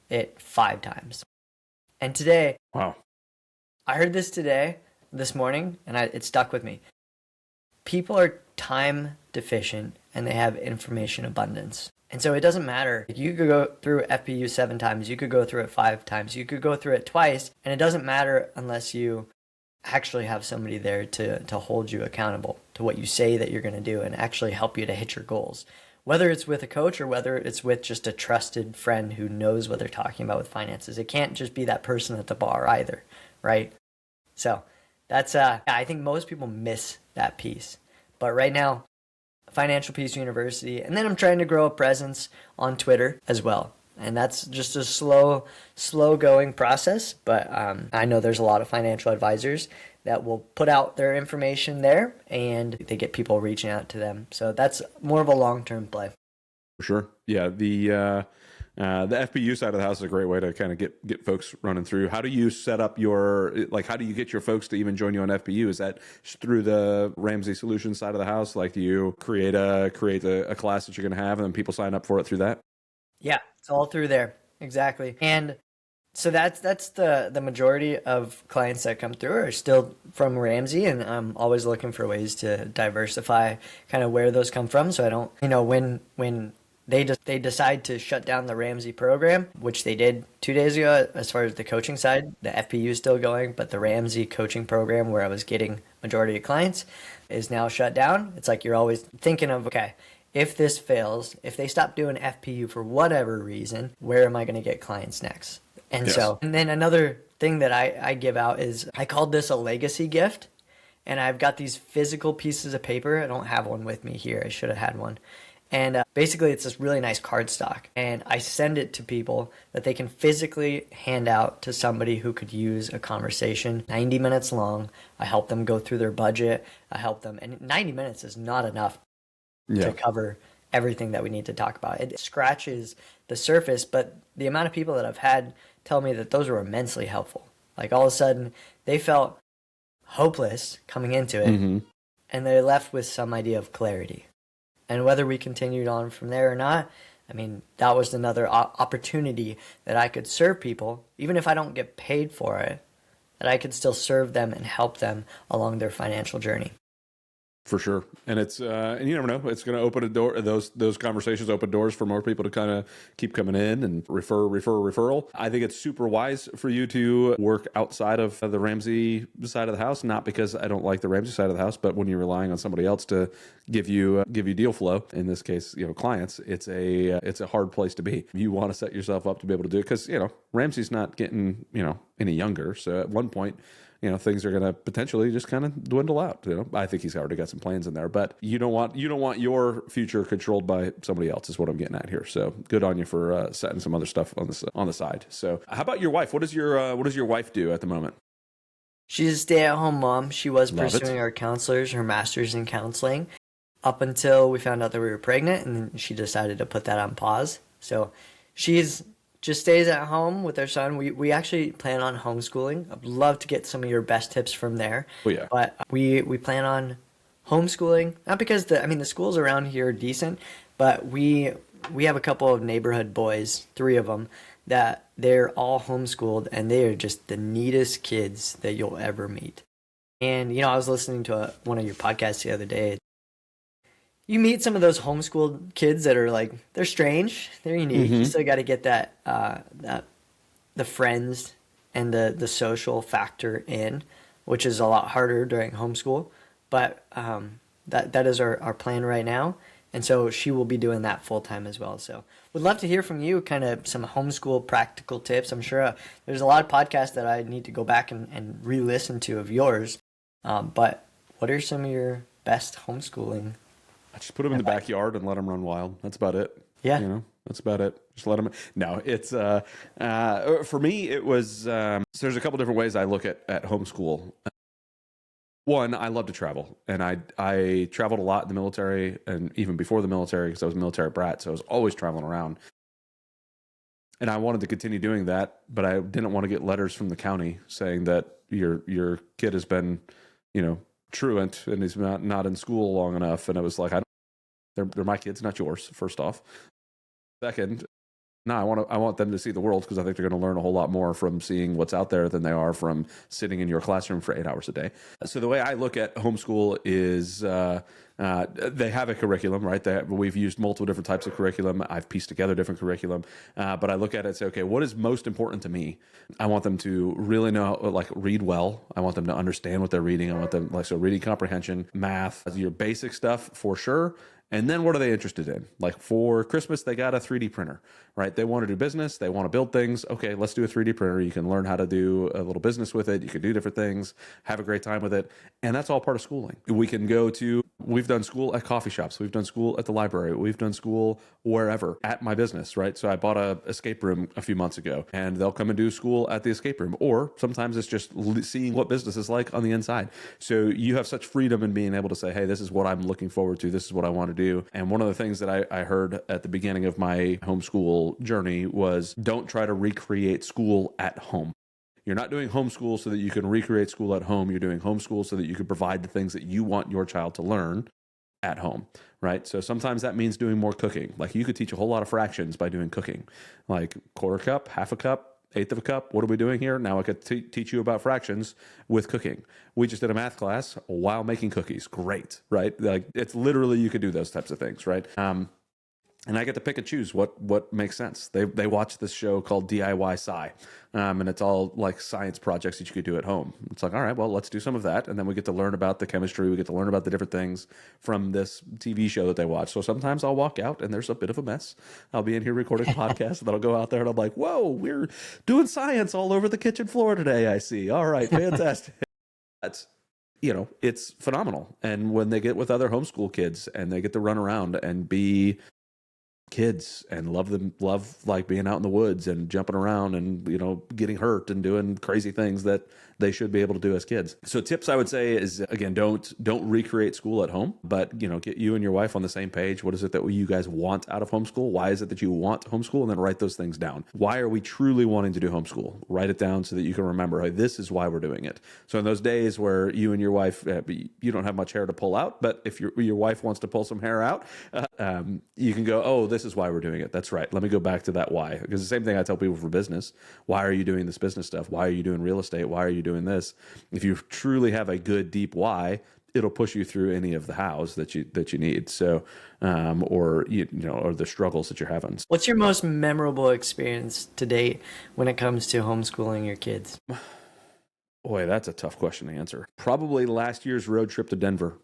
it 5 times. And today, wow, I heard this morning, and it stuck with me. People are time deficient, and they have information abundance. And so it doesn't matter. You could go through FPU 7 times. You could go through it 5 times. You could go through it twice. And it doesn't matter unless you actually have somebody there to hold you accountable to what you say that you're going to do and actually help you to hit your goals. Whether it's with a coach or whether it's with just a trusted friend who knows what they're talking about with finances. It can't just be that person at the bar either, right? So that's, I think most people miss that piece. But right now, Financial Peace University, and then I'm trying to grow a presence on Twitter as well. And that's just a slow going process, but I know there's a lot of financial advisors that will put out their information there and they get people reaching out to them. So that's more of a long-term play. For sure. Yeah. The FPU side of the house is a great way to kind of get folks running through. How do you set up how do you get your folks to even join you on FPU? Is that through the Ramsey Solutions side of the house? Like, do you create a class that you're going to have and then people sign up for it through that? Yeah, it's all through there. Exactly. And So that's the majority of clients that come through are still from Ramsey, and I'm always looking for ways to diversify kind of where those come from. So I don't, when they decide to shut down the Ramsey program, which they did 2 days ago, as far as the coaching side, the FPU is still going, but the Ramsey coaching program where I was getting majority of clients is now shut down. It's like you're always thinking of, okay, if this fails, if they stop doing FPU for whatever reason, where am I going to get clients next? And Yes. and then another thing that I give out is I called this a legacy gift. And I've got these physical pieces of paper. I don't have one with me here. I should have had one. And basically, it's this really nice cardstock. And I send it to people that they can physically hand out to somebody who could use a conversation, 90 minutes long. I help them go through their budget. I help them. And 90 minutes is not enough to cover everything that we need to talk about. It scratches the surface, but the amount of people that I've had tell me that those were immensely helpful. Like all of a sudden, they felt hopeless coming into it, and they're left with some idea of clarity. And whether we continued on from there or not, I mean, that was another opportunity that I could serve people, even if I don't get paid for it, that I could still serve them and help them along their financial journey. For sure. And it's, and you never know, it's going to open a door. Those conversations open doors for more people to kind of keep coming in and referral. I think it's super wise for you to work outside of the Ramsey side of the house, not because I don't like the Ramsey side of the house, but when you're relying on somebody else to give you deal flow, in this case, clients, it's a hard place to be. You want to set yourself up to be able to do it because, Ramsey's not getting, any younger. So at one point, things are going to potentially just kind of dwindle out. I think he's already got some plans in there, but you don't want your future controlled by somebody else is what I'm getting at here. So good on you for setting some other stuff on the side. So how about your wife? What does your wife do at the moment? She's a stay-at-home mom. She was Love pursuing it. her counselor's, her master's in counseling, up until we found out that we were pregnant, and then she decided to put that on pause. So she's just stays at home with our son. We actually plan on homeschooling. I'd love to get some of your best tips from there. Oh, yeah. But we plan on homeschooling, not because the schools around here are decent, but we have a couple of neighborhood boys, 3 of them, that they're all homeschooled, and they are just the neatest kids that you'll ever meet. And, I was listening to one of your podcasts the other day. You meet some of those homeschooled kids that are like, they're strange, they're unique. You still got to get that the friends and the social factor in, which is a lot harder during homeschool. But that is our plan right now. And so she will be doing that full time as well. So would love to hear from you, kind of some homeschool practical tips. I'm sure there's a lot of podcasts that I need to go back and re-listen to of yours. But what are some of your best homeschooling? I just put them in the backyard and let them run wild. That's about it. Yeah. That's about it. Just let them. No, it's for me, it was, so there's a couple different ways I look at homeschool. One, I love to travel, and I traveled a lot in the military and even before the military because I was a military brat. So I was always traveling around, and I wanted to continue doing that, but I didn't want to get letters from the county saying that your kid has been, truant and he's not in school long enough. And it was like, they're my kids, not yours. First off. Second, no, I want them to see the world because I think they're going to learn a whole lot more from seeing what's out there than they are from sitting in your classroom for 8 hours a day. So the way I look at homeschool is they have a curriculum, right? We've used multiple different types of curriculum. I've pieced together different curriculum, but I look at it and say, okay, what is most important to me? I want them to really know, read well. I want them to understand what they're reading. I want them, so reading comprehension, math, your basic stuff for sure. And then what are they interested in? Like for Christmas, they got a 3D printer, right? They want to do business. They want to build things. Okay, let's do a 3D printer. You can learn how to do a little business with it. You can do different things, have a great time with it. And that's all part of schooling. We've done school at coffee shops. We've done school at the library. We've done school wherever at my business, right? So I bought a escape room a few months ago and they'll come and do school at the escape room. Or sometimes it's just seeing what business is like on the inside. So you have such freedom in being able to say, hey, this is what I'm looking forward to. This is what I want to do. And one of the things that I heard at the beginning of my homeschool journey was don't try to recreate school at home. You're not doing homeschool so that you can recreate school at home. You're doing homeschool so that you can provide the things that you want your child to learn at home, right? So sometimes that means doing more cooking. Like you could teach a whole lot of fractions by doing cooking, like quarter cup, half a cup, eighth of a cup. What are we doing here? Now I could teach you about fractions with cooking. We just did a math class while making cookies. Great, right? Like it's literally, you could do those types of things, right? And I get to pick and choose what makes sense. They watch this show called DIY Sci, and it's all like science projects that you could do at home. It's like, all right, well, let's do some of that, and then we get to learn about the chemistry. We get to learn about the different things from this TV show that they watch. So sometimes I'll walk out and there's a bit of a mess. I'll be in here recording a podcast, and then I'll go out there and I'm like, whoa, we're doing science all over the kitchen floor today. I see. All right, fantastic. That's, it's phenomenal. And when they get with other homeschool kids and they get to run around and be kids and love like being out in the woods and jumping around and getting hurt and doing crazy things that they should be able to do as kids. So tips I would say is, again, don't recreate school at home, but get you and your wife on the same page. What is it that you guys want out of homeschool? Why is it that you want homeschool? And then write those things down. Why are we truly wanting to do homeschool? Write it down so that you can remember, hey, this is why we're doing it. So in those days where you and your wife, you don't have much hair to pull out, but if your wife wants to pull some hair out, you can go, oh, this is why we're doing it. That's right. Let me go back to that why. Because the same thing I tell people for business. Why are you doing this business stuff? Why are you doing real estate? Why are you doing this? If you truly have a good, deep why, it'll push you through any of the hows that you need. So, or the struggles that you're having. What's your most memorable experience to date when it comes to homeschooling your kids? Boy, that's a tough question to answer. Probably last year's road trip to Denver.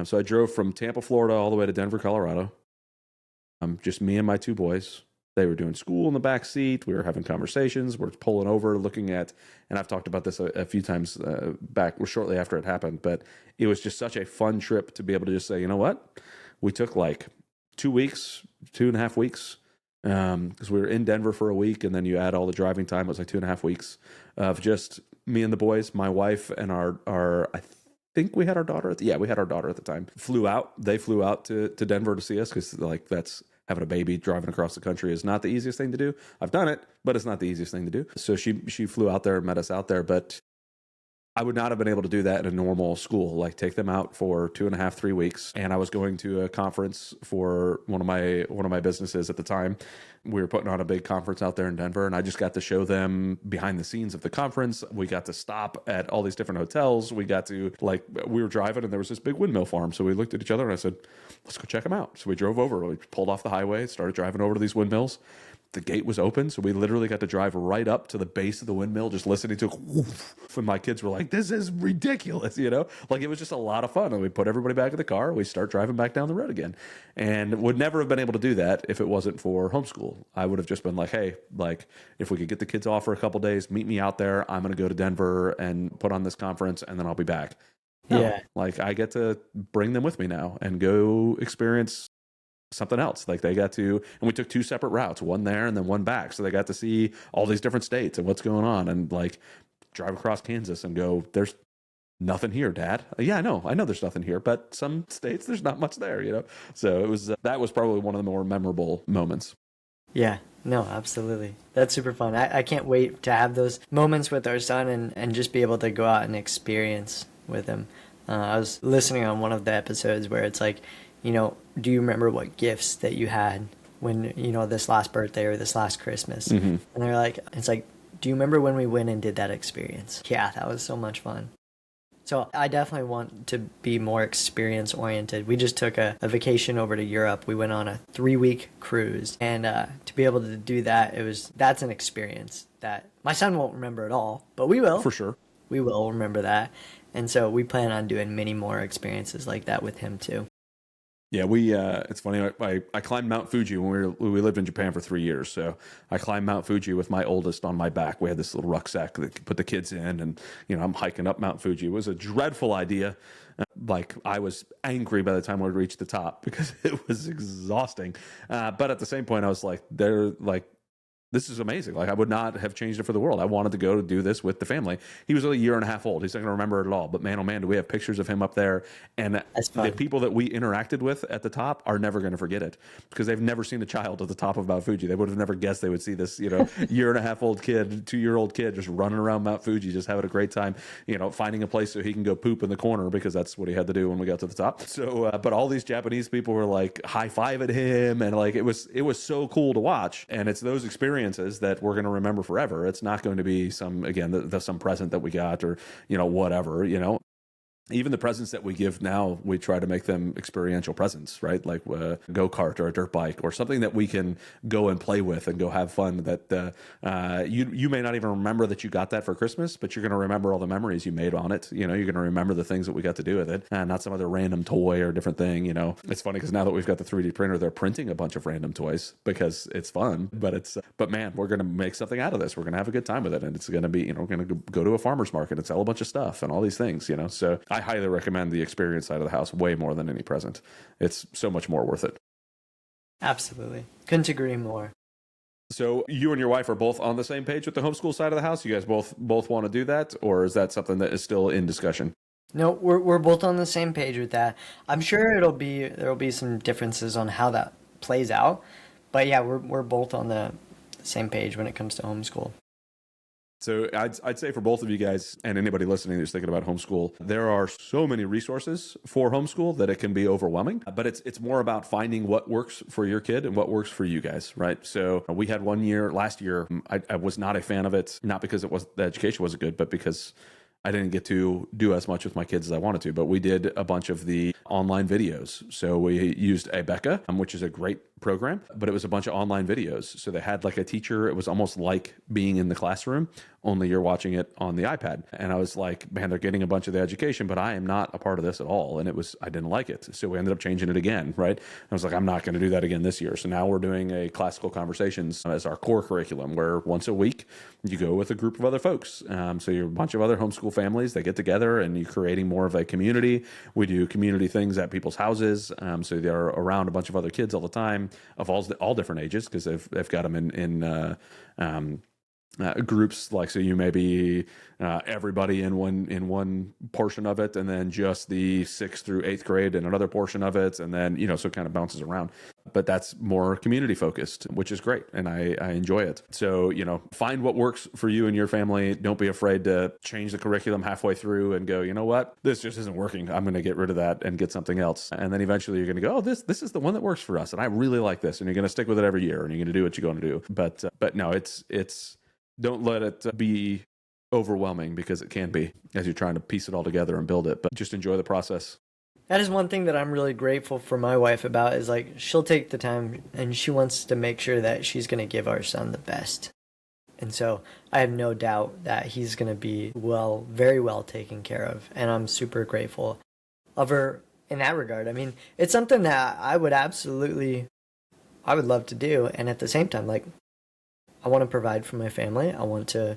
So I drove from Tampa, Florida, all the way to Denver, Colorado. Just me and my two boys. They were doing school in the back seat. We were having conversations. We're pulling over, looking at, and I've talked about this a few times back shortly after it happened, but it was just such a fun trip to be able to just say, you know what? We took like 2 weeks, 2.5 weeks, because we were in Denver for a week, and then you add all the driving time. It was like 2.5 weeks of just me and the boys, my wife, and our I think we had our daughter. We had our daughter at the time. They flew out to Denver to see us because like that's having a baby driving across the country is not the easiest thing to do. I've done it, but it's not the easiest thing to do. So she flew out there and met us out there, but I would not have been able to do that in a normal school, like take them out for 2.5, 3 weeks. And I was going to a conference for one of my businesses at the time. We were putting on a big conference out there in Denver, and I just got to show them behind the scenes of the conference. We got to stop at all these different hotels. We were driving and there was this big windmill farm. So we looked at each other and I said, let's go check them out. So we drove over, we pulled off the highway, started driving over to these windmills. The gate was open, so we literally got to drive right up to the base of the windmill, just listening to it. Woof. And my kids were like, this is ridiculous, Like, it was just a lot of fun. And we put everybody back in the car. We start driving back down the road again. And would never have been able to do that if it wasn't for homeschool. I would have just been like, hey, like, if we could get the kids off for a couple days, meet me out there. I'm going to go to Denver and put on this conference, and then I'll be back. No, Yeah. Like, I get to bring them with me now and go experience something else. Like they got to, and we took 2 separate routes, one there and then one back. So they got to see all these different states and what's going on, and like drive across Kansas and go, there's nothing here, Dad. Yeah, I know there's nothing here, but some states there's not much there, So it was, that was probably one of the more memorable moments. Yeah, no, absolutely. That's super fun. I can't wait to have those moments with our son and just be able to go out and experience with him. I was listening on one of the episodes where it's like, do you remember what gifts that you had when, this last birthday or this last Christmas? Mm-hmm. And they're like, it's like, do you remember when we went and did that experience? Yeah, that was so much fun. So I definitely want to be more experience oriented. We just took a vacation over to Europe. We went on a 3-week cruise, and to be able to do that, that's an experience that my son won't remember at all, but we will. For sure. We will remember that. And so we plan on doing many more experiences like that with him too. Yeah, it's funny. I climbed Mount Fuji when we lived in Japan for 3 years. So I climbed Mount Fuji with my oldest on my back. We had this little rucksack that could put the kids in, and I'm hiking up Mount Fuji. It was a dreadful idea. Like I was angry by the time I reached the top because it was exhausting. But at the same point, I was like, this is amazing. Like I would not have changed it for the world. I wanted to go to do this with the family. He was only 1.5 years old. He's not going to remember it at all. But man, oh man, do we have pictures of him up there. And the people that we interacted with at the top are never going to forget it because they've never seen a child at the top of Mount Fuji. They would have never guessed they would see this, 1.5-year-old kid, 2-year-old kid just running around Mount Fuji, just having a great time, finding a place so he can go poop in the corner because that's what he had to do when we got to the top. So, but all these Japanese people were like high-fiving him, and like it was so cool to watch. And it's those experiences experiences that we're going to remember forever. It's not going to be some, again, some present that we got or, whatever, even the presents that we give now, we try to make them experiential presents, right? Like a go-kart or a dirt bike or something that we can go and play with and go have fun that you may not even remember that you got that for Christmas, but you're going to remember all the memories you made on it. You're going to remember the things that we got to do with it, and not some other random toy or different thing. It's funny because now that we've got the 3D printer, they're printing a bunch of random toys because it's fun, but man, we're going to make something out of this. We're going to have a good time with it, and it's going to be, we're going to go to a farmer's market and sell a bunch of stuff and all these things, so I highly recommend the experience side of the house way more than any present. It's so much more worth it. Absolutely. Couldn't agree more. So you and your wife are both on the same page with the homeschool side of the house? You guys both want to do that? Or is that something that is still in discussion? No, we're both on the same page with that. I'm sure there'll be some differences on how that plays out. But yeah, we're both on the same page when it comes to homeschool. So I'd say for both of you guys and anybody listening who's thinking about homeschool, there are so many resources for homeschool that it can be overwhelming, but it's more about finding what works for your kid and what works for you guys, right? So we had one year, last year, I was not a fan of it, not because the education wasn't good, but because I didn't get to do as much with my kids as I wanted to, but we did a bunch of the online videos. So we used Abeka, which is a great program, but it was a bunch of online videos. So they had like a teacher. It was almost like being in the classroom, only you're watching it on the iPad. And I was like, man, they're getting a bunch of the education, but I am not a part of this at all. And I didn't like it. So we ended up changing it again, right? I was like, I'm not going to do that again this year. So now we're doing a classical conversations as our core curriculum, where once a week you go with a group of other folks. So you're a bunch of other homeschool families, they get together and you're creating more of a community. We do community things at people's houses. So they're around a bunch of other kids all the time, of all different ages, because they've got them in groups. Like, so you may be everybody in one portion of it, and then just the 6th through 8th grade in another portion of it, and then so it kind of bounces around. But that's more community focused, which is great, and I enjoy it. So find what works for you and your family. Don't be afraid to change the curriculum halfway through and go, you know what, this just isn't working. I'm going to get rid of that and get something else. And then eventually you're going to go, oh, this is the one that works for us, and I really like this, and you're going to stick with it every year, and you're going to do what you're going to do. But no, it's don't let it be overwhelming, because it can be as you're trying to piece it all together and build it, but just enjoy the process. That is one thing that I'm really grateful for my wife about, is like, she'll take the time and she wants to make sure that she's going to give our son the best. And so I have no doubt that he's going to be very well taken care of. And I'm super grateful of her in that regard. I mean, it's something that I would love to do. And at the same time, like, I want to provide for my family. I want to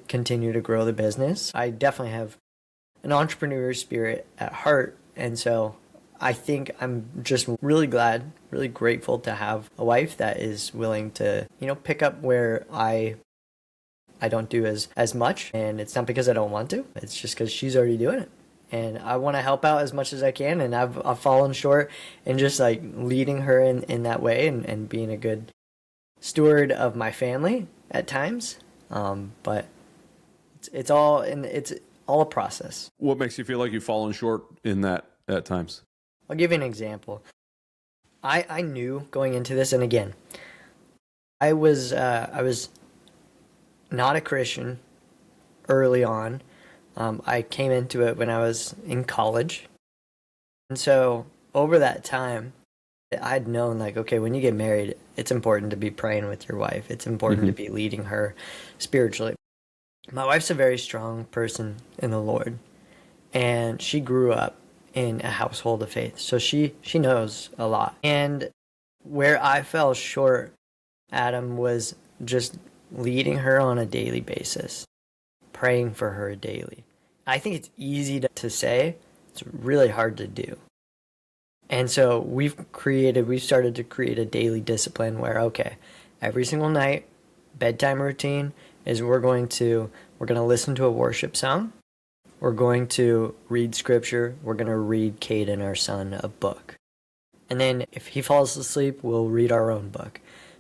continue to grow the business. I definitely have an entrepreneur spirit at heart. And so I think I'm just really glad, really grateful to have a wife that is willing to, pick up where I don't do as much. And it's not because I don't want to. It's just because she's already doing it. And I want to help out as much as I can. And I've fallen short in just like leading her in that way and being a good steward of my family at times. But it's all a process. What makes you feel like you've fallen short in that at times? I'll give you an example. I knew going into this, and again, I was not a Christian early on. I came into it when I was in college. And so over that time, I'd known, like, okay, when you get married, it's important to be praying with your wife. It's important to be leading her spiritually. My wife's a very strong person in the Lord, and she grew up in a household of faith. So she knows a lot. And where I fell short, Adam, was just leading her on a daily basis, praying for her daily. I think it's easy to say. It's really hard to do. And so we've started to create a daily discipline where, okay, every single night, bedtime routine is we're going to listen to a worship song. We're going to read scripture. We're going to read Caden, our son, a book. And then if he falls asleep, we'll read our own book.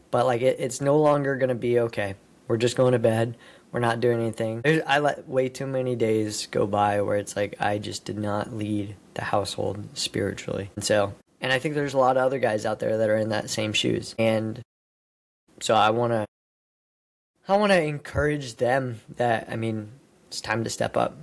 But like it's no longer going to be, okay, we're just going to bed. We're not doing anything. I let way too many days go by where it's like I just did not lead the household spiritually. And I think there's a lot of other guys out there that are in that same shoes. And so I want to I want to encourage them that, I mean, it's time to step up.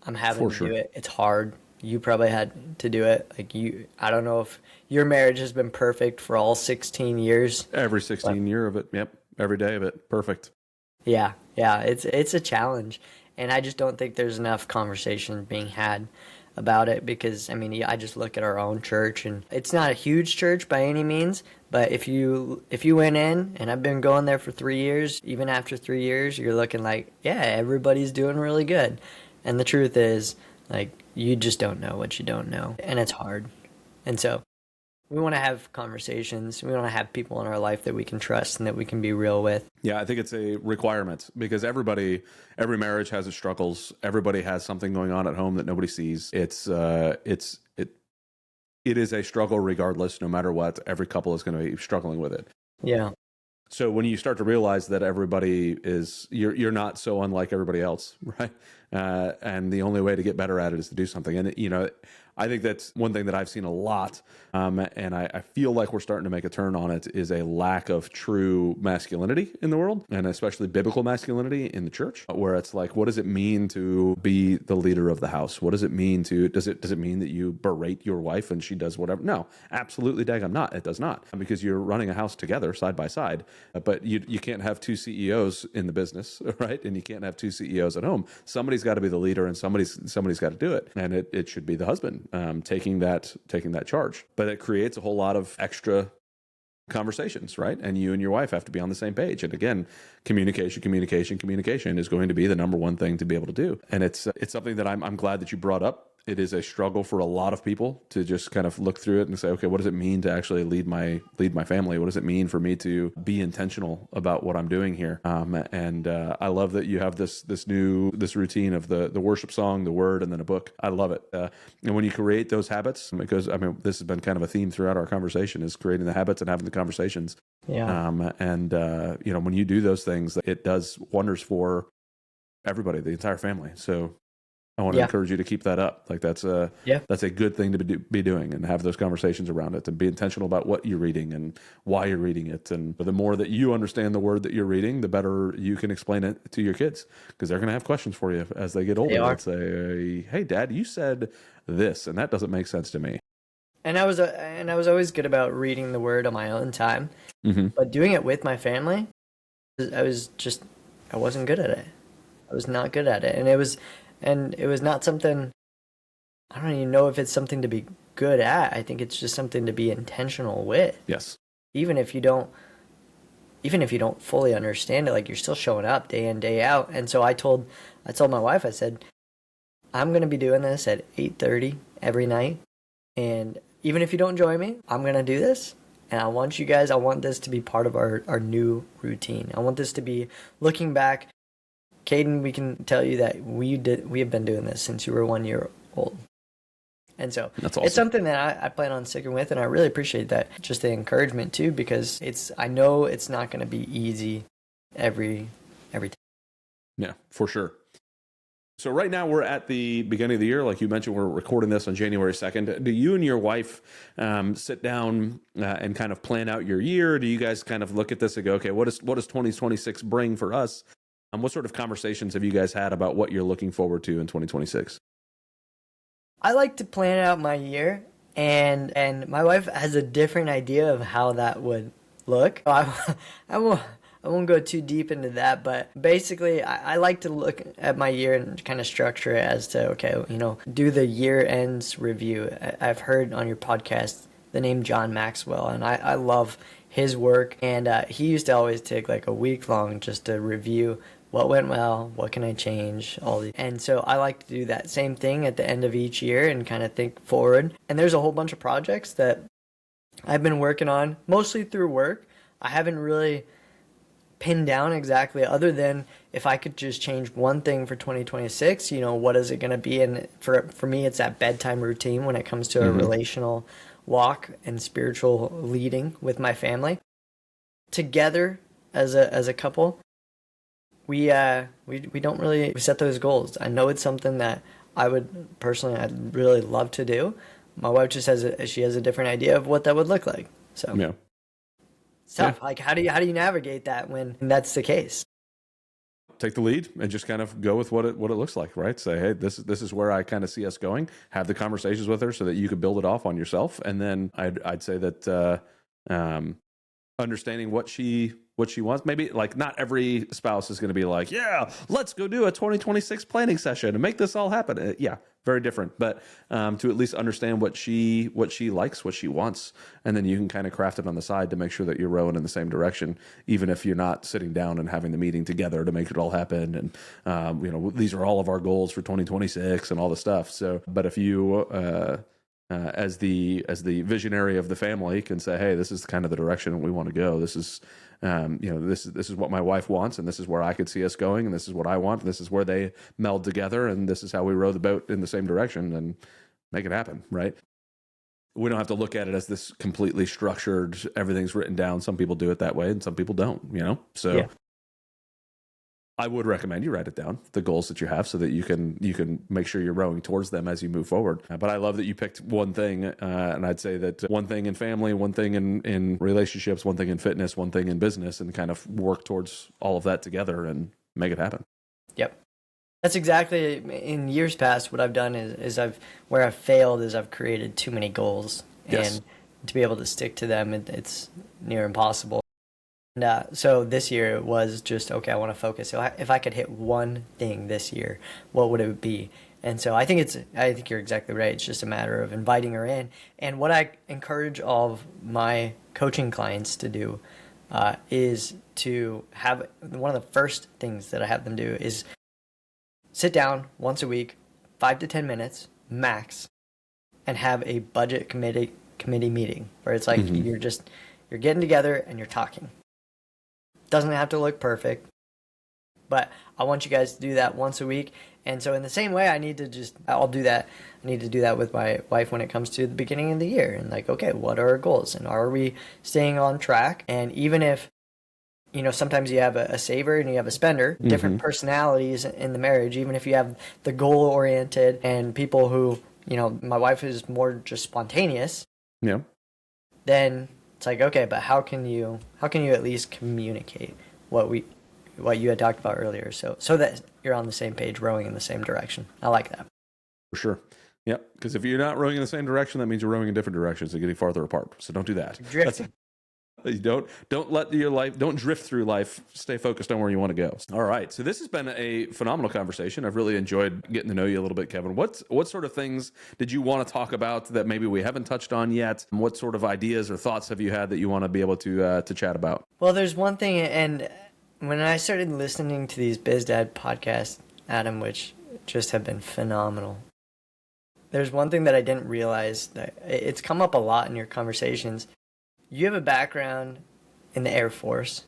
I'm having For to sure. do it. It's hard. You probably had to do it. Like I don't know if your marriage has been perfect for all 16 years. Every But 16 year of it. Yep. Every day of it. Perfect. yeah, yeah, it's a challenge. And I just don't think there's enough conversation being had about it because, I mean, yeah, I just look at our own church and it's not a huge church by any means, but if you went in, and I've been going there for 3 years, even after 3 years, you're looking like, yeah, everybody's doing really good. And the truth is, like, you just don't know what you don't know, and it's hard. And so we want to have conversations. We want to have people in our life that we can trust and that we can be real with. Yeah, I think it's a requirement because every marriage has its struggles. Everybody has something going on at home that nobody sees. It is a struggle regardless, no matter what. Every couple is going to be struggling with it. Yeah. So when you start to realize that everybody is, you're not so unlike everybody else, right? And the only way to get better at it is to do something. And I think that's one thing that I've seen a lot, and I feel like we're starting to make a turn on it, is a lack of true masculinity in the world, and especially biblical masculinity in the church, where it's like, what does it mean to be the leader of the house? What does it mean does it mean that you berate your wife and she does whatever? No, absolutely daggum not. It does not, because you're running a house together side by side, but you can't have two CEOs in the business, right? And you can't have two CEOs at home. Somebody's got to be the leader, and somebody's got to do it, and it should be the husband taking that charge. But it creates a whole lot of extra conversations, right? And you and your wife have to be on the same page. And again, communication is going to be the number one thing to be able to do. And it's something that I'm glad that you brought up. It is a struggle for a lot of people to just kind of look through it and say, okay, what does it mean to actually lead my family? What does it mean for me to be intentional about what I'm doing here? And I love that you have this routine of the worship song, the word, and then a book. I love it. And when you create those habits, because I mean, this has been kind of a theme throughout our conversation, is creating the habits and having the conversations. Yeah. When you do those things, it does wonders for everybody, the entire family. So I want to encourage you to keep that up. Like that's a good thing to be doing, and have those conversations around it, and be intentional about what you're reading and why you're reading it. And the more that you understand the word that you're reading, the better you can explain it to your kids, because they're going to have questions for you as they get older. They'll say, "Hey, Dad, you said this, and that doesn't make sense to me." And I was always good about reading the word on my own time, but doing it with my family, I wasn't good at it. I was not good at it, and it was not something. I don't even know if it's something to be good at. I think it's just something to be intentional with. Yes. Even if you don't fully understand it, like, you're still showing up day in, day out. And so I told my wife, I said, I'm going to be doing this at 8:30 every night. And even if you don't join me, I'm going to do this. And I want this to be part of our new routine. I want this to be, looking back, Caden, we can tell you that we have been doing this since you were 1 year old. And so that's awesome. It's something that I plan on sticking with, and I really appreciate that. Just the encouragement too, because I know it's not going to be easy every time. Yeah, for sure. So right now we're at the beginning of the year. Like you mentioned, we're recording this on January 2nd. Do you and your wife sit down and kind of plan out your year? Do you guys kind of look at this and go, okay, what does 2026 bring for us? What sort of conversations have you guys had about what you're looking forward to in 2026? I like to plan out my year, and my wife has a different idea of how that would look. I won't go too deep into that, but basically I like to look at my year and kind of structure it as to, okay, do the year ends review. I've heard on your podcast the name John Maxwell, and I love his work, and he used to always take like a week long just to review what went well, what can I change, and so I like to do that same thing at the end of each year and kind of think forward. And there's a whole bunch of projects that I've been working on, mostly through work. I haven't really pinned down exactly, other than if I could just change one thing for 2026, what is it going to be? And for me, it's that bedtime routine when it comes to a relational walk and spiritual leading with my family. Together as a couple, we don't really set those goals. I know it's something that I'd really love to do. My wife just has a different idea of what that would look like. So yeah. It's tough. Yeah. Like, how do you navigate that when that's the case? take the lead and just kind of go with what it looks like, right? Say, hey, this is where I kind of see us going. Have the conversations with her so that you could build it off on yourself. And then I'd say that understanding what she wants. Maybe like not every spouse is going to be like, yeah, let's go do a 2026 planning session and make this all happen. Yeah, very different. But to at least understand what she likes, what she wants, and then you can kind of craft it on the side to make sure that you're rowing in the same direction, even if you're not sitting down and having the meeting together to make it all happen. And these are all of our goals for 2026 and all the stuff. So, but if you as the visionary of the family can say, hey, this is kind of the direction we want to go. This is, this is what my wife wants, and this is where I could see us going, and this is what I want. This is where they meld together, and this is how we row the boat in the same direction, and make it happen, right? We don't have to look at it as this completely structured, everything's written down. Some people do it that way, and some people don't, So yeah. I would recommend you write it down, the goals that you have, so that you can make sure you're rowing towards them as you move forward. But I love that you picked one thing, and I'd say that one thing in family, one thing in relationships, one thing in fitness, one thing in business, and kind of work towards all of that together and make it happen. Yep. That's exactly, in years past, what I've done is where I've failed is I've created too many goals. Yes. And to be able to stick to them, it's near impossible. And so this year it was just, okay, I want to focus. So if I could hit one thing this year, what would it be? And so I think you're exactly right. It's just a matter of inviting her in. And what I encourage all of my coaching clients to do is to have, one of the first things that I have them do is sit down once a week, 5 to 10 minutes max, and have a budget committee meeting where it's like you're getting together and you're talking. Doesn't have to look perfect, but I want you guys to do that once a week. And so in the same way, I'll do that. I need to do that with my wife when it comes to the beginning of the year. And like, okay, what are our goals? And are we staying on track? And even if, sometimes you have a saver and you have a spender, different personalities in the marriage, even if you have the goal oriented and people who, my wife is more just spontaneous. Yeah. Then it's like, okay, but how can you at least communicate what you had talked about earlier, so that you're on the same page, rowing in the same direction. I like that. For sure. Yep. Because if you're not rowing in the same direction, that means you're rowing in different directions and getting farther apart. So don't do that. Don't drift through life. Stay focused on where you want to go. All right. So this has been a phenomenal conversation. I've really enjoyed getting to know you a little bit, Kevin. What sort of things did you want to talk about that maybe we haven't touched on yet? What sort of ideas or thoughts have you had that you want to be able to chat about? Well, there's one thing, and when I started listening to these BizDad podcasts, Adam, which just have been phenomenal, there's one thing that I didn't realize that it's come up a lot in your conversations. You have a background in the Air Force,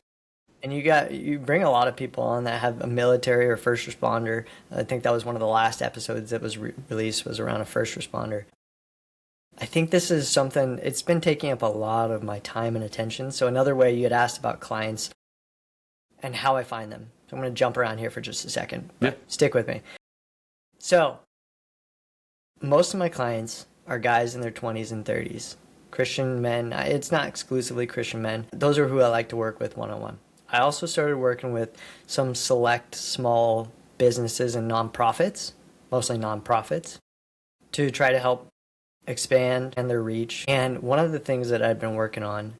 and you bring a lot of people on that have a military or first responder. I think that was one of the last episodes that was released was around a first responder. I think this is something, it's been taking up a lot of my time and attention. So another way, you had asked about clients and how I find them. So I'm going to jump around here for just a second. Yeah. Stick with me. So most of my clients are guys in their 20s and 30s. Christian men. It's not exclusively Christian men. Those are who I like to work with one-on-one. I also started working with some select small businesses and nonprofits, mostly nonprofits, to try to help expand and their reach. And one of the things that I've been working on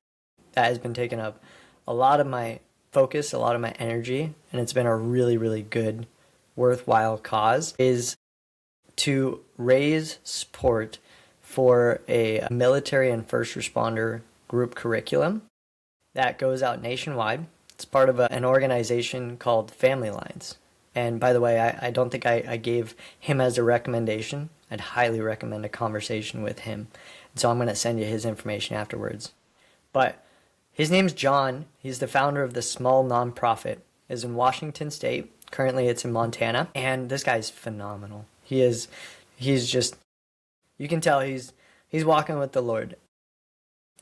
that has been taking up a lot of my focus, a lot of my energy, and it's been a really, really good, worthwhile cause, is to raise support for a military and first responder group curriculum that goes out nationwide. It's part of an organization called Family Lines. And by the way, I don't think I gave him as a recommendation. I'd highly recommend a conversation with him. And so I'm going to send you his information afterwards. But his name's John. He's the founder of this small nonprofit. It's in Washington State. Currently it's in Montana. And this guy's phenomenal. He's just, you can tell he's walking with the Lord.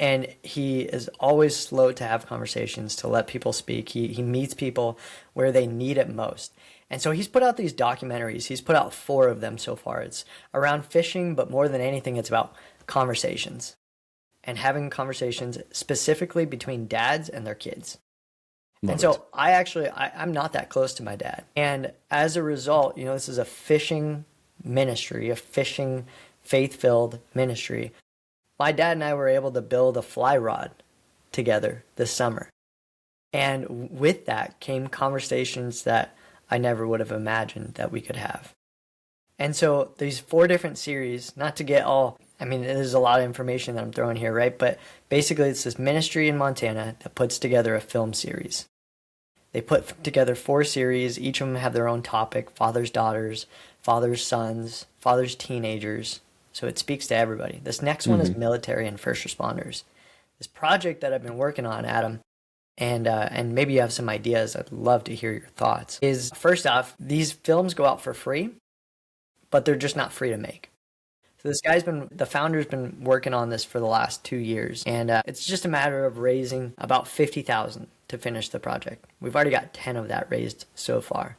And he is always slow to have conversations, to let people speak. He meets people where they need it most. And so he's put out these documentaries. He's put out 4 of them so far. It's around fishing, but more than anything, it's about conversations. And having conversations specifically between dads and their kids. Love And so it. I'm not that close to my dad. And as a result, this is a fishing ministry, a fishing faith-filled ministry. My dad and I were able to build a fly rod together this summer. And with that came conversations that I never would have imagined that we could have. And so these 4 different series, not to get all, there's a lot of information that I'm throwing here, right? But basically it's this ministry in Montana that puts together a film series. They put together 4 series. Each of them have their own topic: fathers, daughters, fathers, sons, fathers, teenagers. So it speaks to everybody. This next one is military and first responders. This project that I've been working on, Adam, and maybe you have some ideas, I'd love to hear your thoughts, is first off, these films go out for free, but they're just not free to make. So the founder's been working on this for the last 2 years, and it's just a matter of raising about $50,000 to finish the project. We've already got 10 of that raised so far.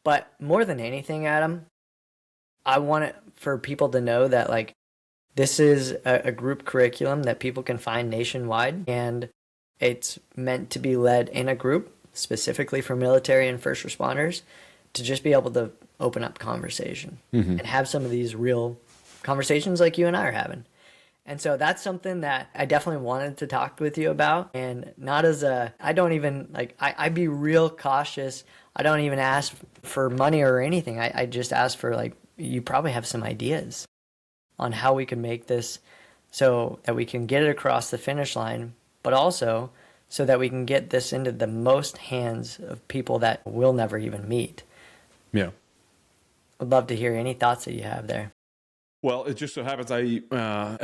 But more than anything, Adam, I want it for people to know that this is a group curriculum that people can find nationwide, and it's meant to be led in a group specifically for military and first responders to just be able to open up conversation and have some of these real conversations like you and I are having. And so that's something that I definitely wanted to talk with you about, and not as I'd be real cautious. I don't even ask for money or anything. I just ask for you probably have some ideas on how we can make this so that we can get it across the finish line, but also so that we can get this into the most hands of people that we'll never even meet. Yeah. I'd love to hear any thoughts that you have there. Well, it just so happens I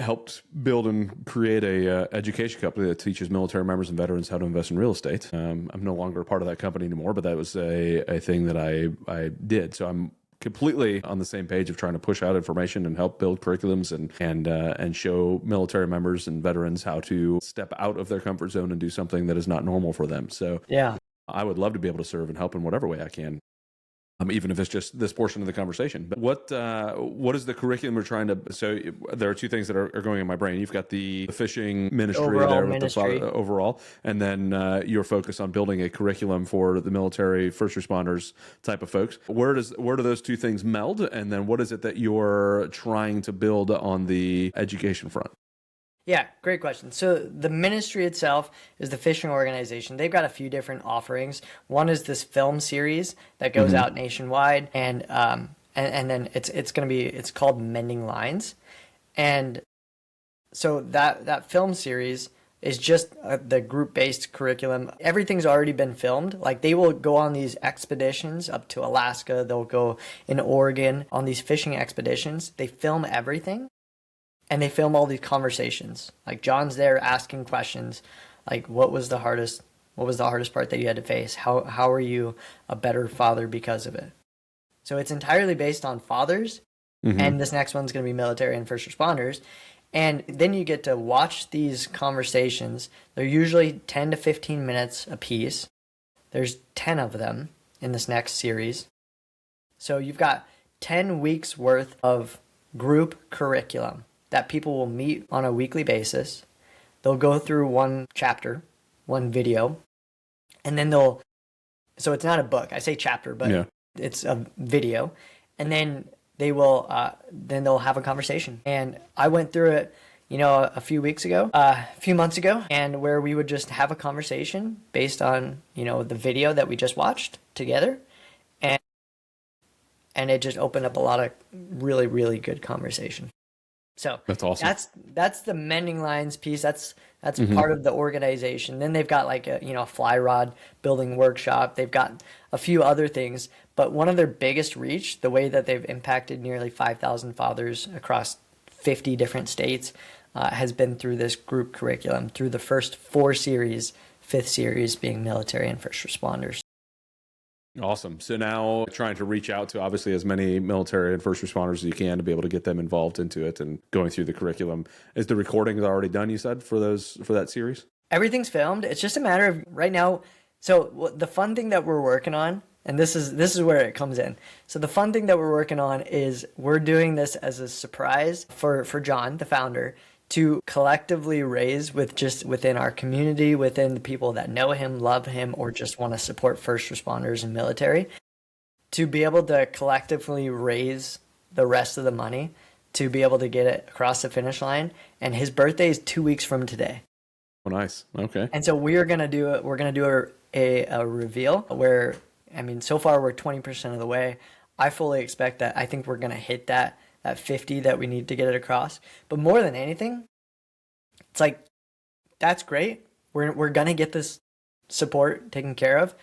helped build and create a education company that teaches military members and veterans how to invest in real estate. I'm no longer a part of that company anymore, but that was a thing that I did. So I'm completely on the same page of trying to push out information and help build curriculums and show military members and veterans how to step out of their comfort zone and do something that is not normal for them. So yeah, I would love to be able to serve and help in whatever way I can. Even if it's just this portion of the conversation. But what is the curriculum we're trying to... So there are 2 things that are going in my brain. You've got the fishing ministry overall there with ministry. the overall, and then your focus on building a curriculum for the military, first responders type of folks. Where do those 2 things meld? And then what is it that you're trying to build on the education front? Yeah, great question. So the ministry itself is the fishing organization. They've got a few different offerings. One is this film series that goes out nationwide, and then it's called Mending Lines, and so that film series is just the group-based curriculum. Everything's already been filmed. They will go on these expeditions up to Alaska. They'll go in Oregon on these fishing expeditions. They film everything. And they film all these conversations. John's there asking questions, what was the hardest part that you had to face? How are you a better father because of it? So it's entirely based on fathers, and this next one's going to be military and first responders. And then you get to watch these conversations. They're usually 10 to 15 minutes a piece. There's 10 of them in this next series. So you've got 10 weeks worth of group curriculum that people will meet on a weekly basis. They'll go through one chapter, one video, and then so it's not a book. I say chapter, but it's a video. And then they'll have a conversation. And I went through it, a few months ago, and where we would just have a conversation based on, the video that we just watched together. And it just opened up a lot of really, really good conversation. So that's awesome. That's the Mending Lines piece. That's part of the organization. Then they've got a fly rod building workshop. They've got a few other things, but one of their biggest reach, the way that they've impacted nearly 5,000 fathers across 50 different states, has been through this group curriculum, through the first 4 series, 5th series being military and first responders. Awesome. So now trying to reach out to obviously as many military and first responders as you can to be able to get them involved into it and going through the curriculum. Is the recording already done, you said, for that series? Everything's filmed. It's just a matter of right now. So the fun thing that we're working on, and this is where it comes in. So the fun thing that we're working on is we're doing this as a surprise for John, the founder. to collectively raise with just within our community, within the people that know him, love him, or just want to support first responders and military, to be able to collectively raise the rest of the money to be able to get it across the finish line. And his birthday is 2 weeks from today. Oh, nice. Okay. And so we're going to do a reveal where, I mean, so far we're 20% of the way. I fully expect that. I think we're going to hit that 50 that we need to get it across. But more than anything, it's like, that's great. We're going to get this support taken care of.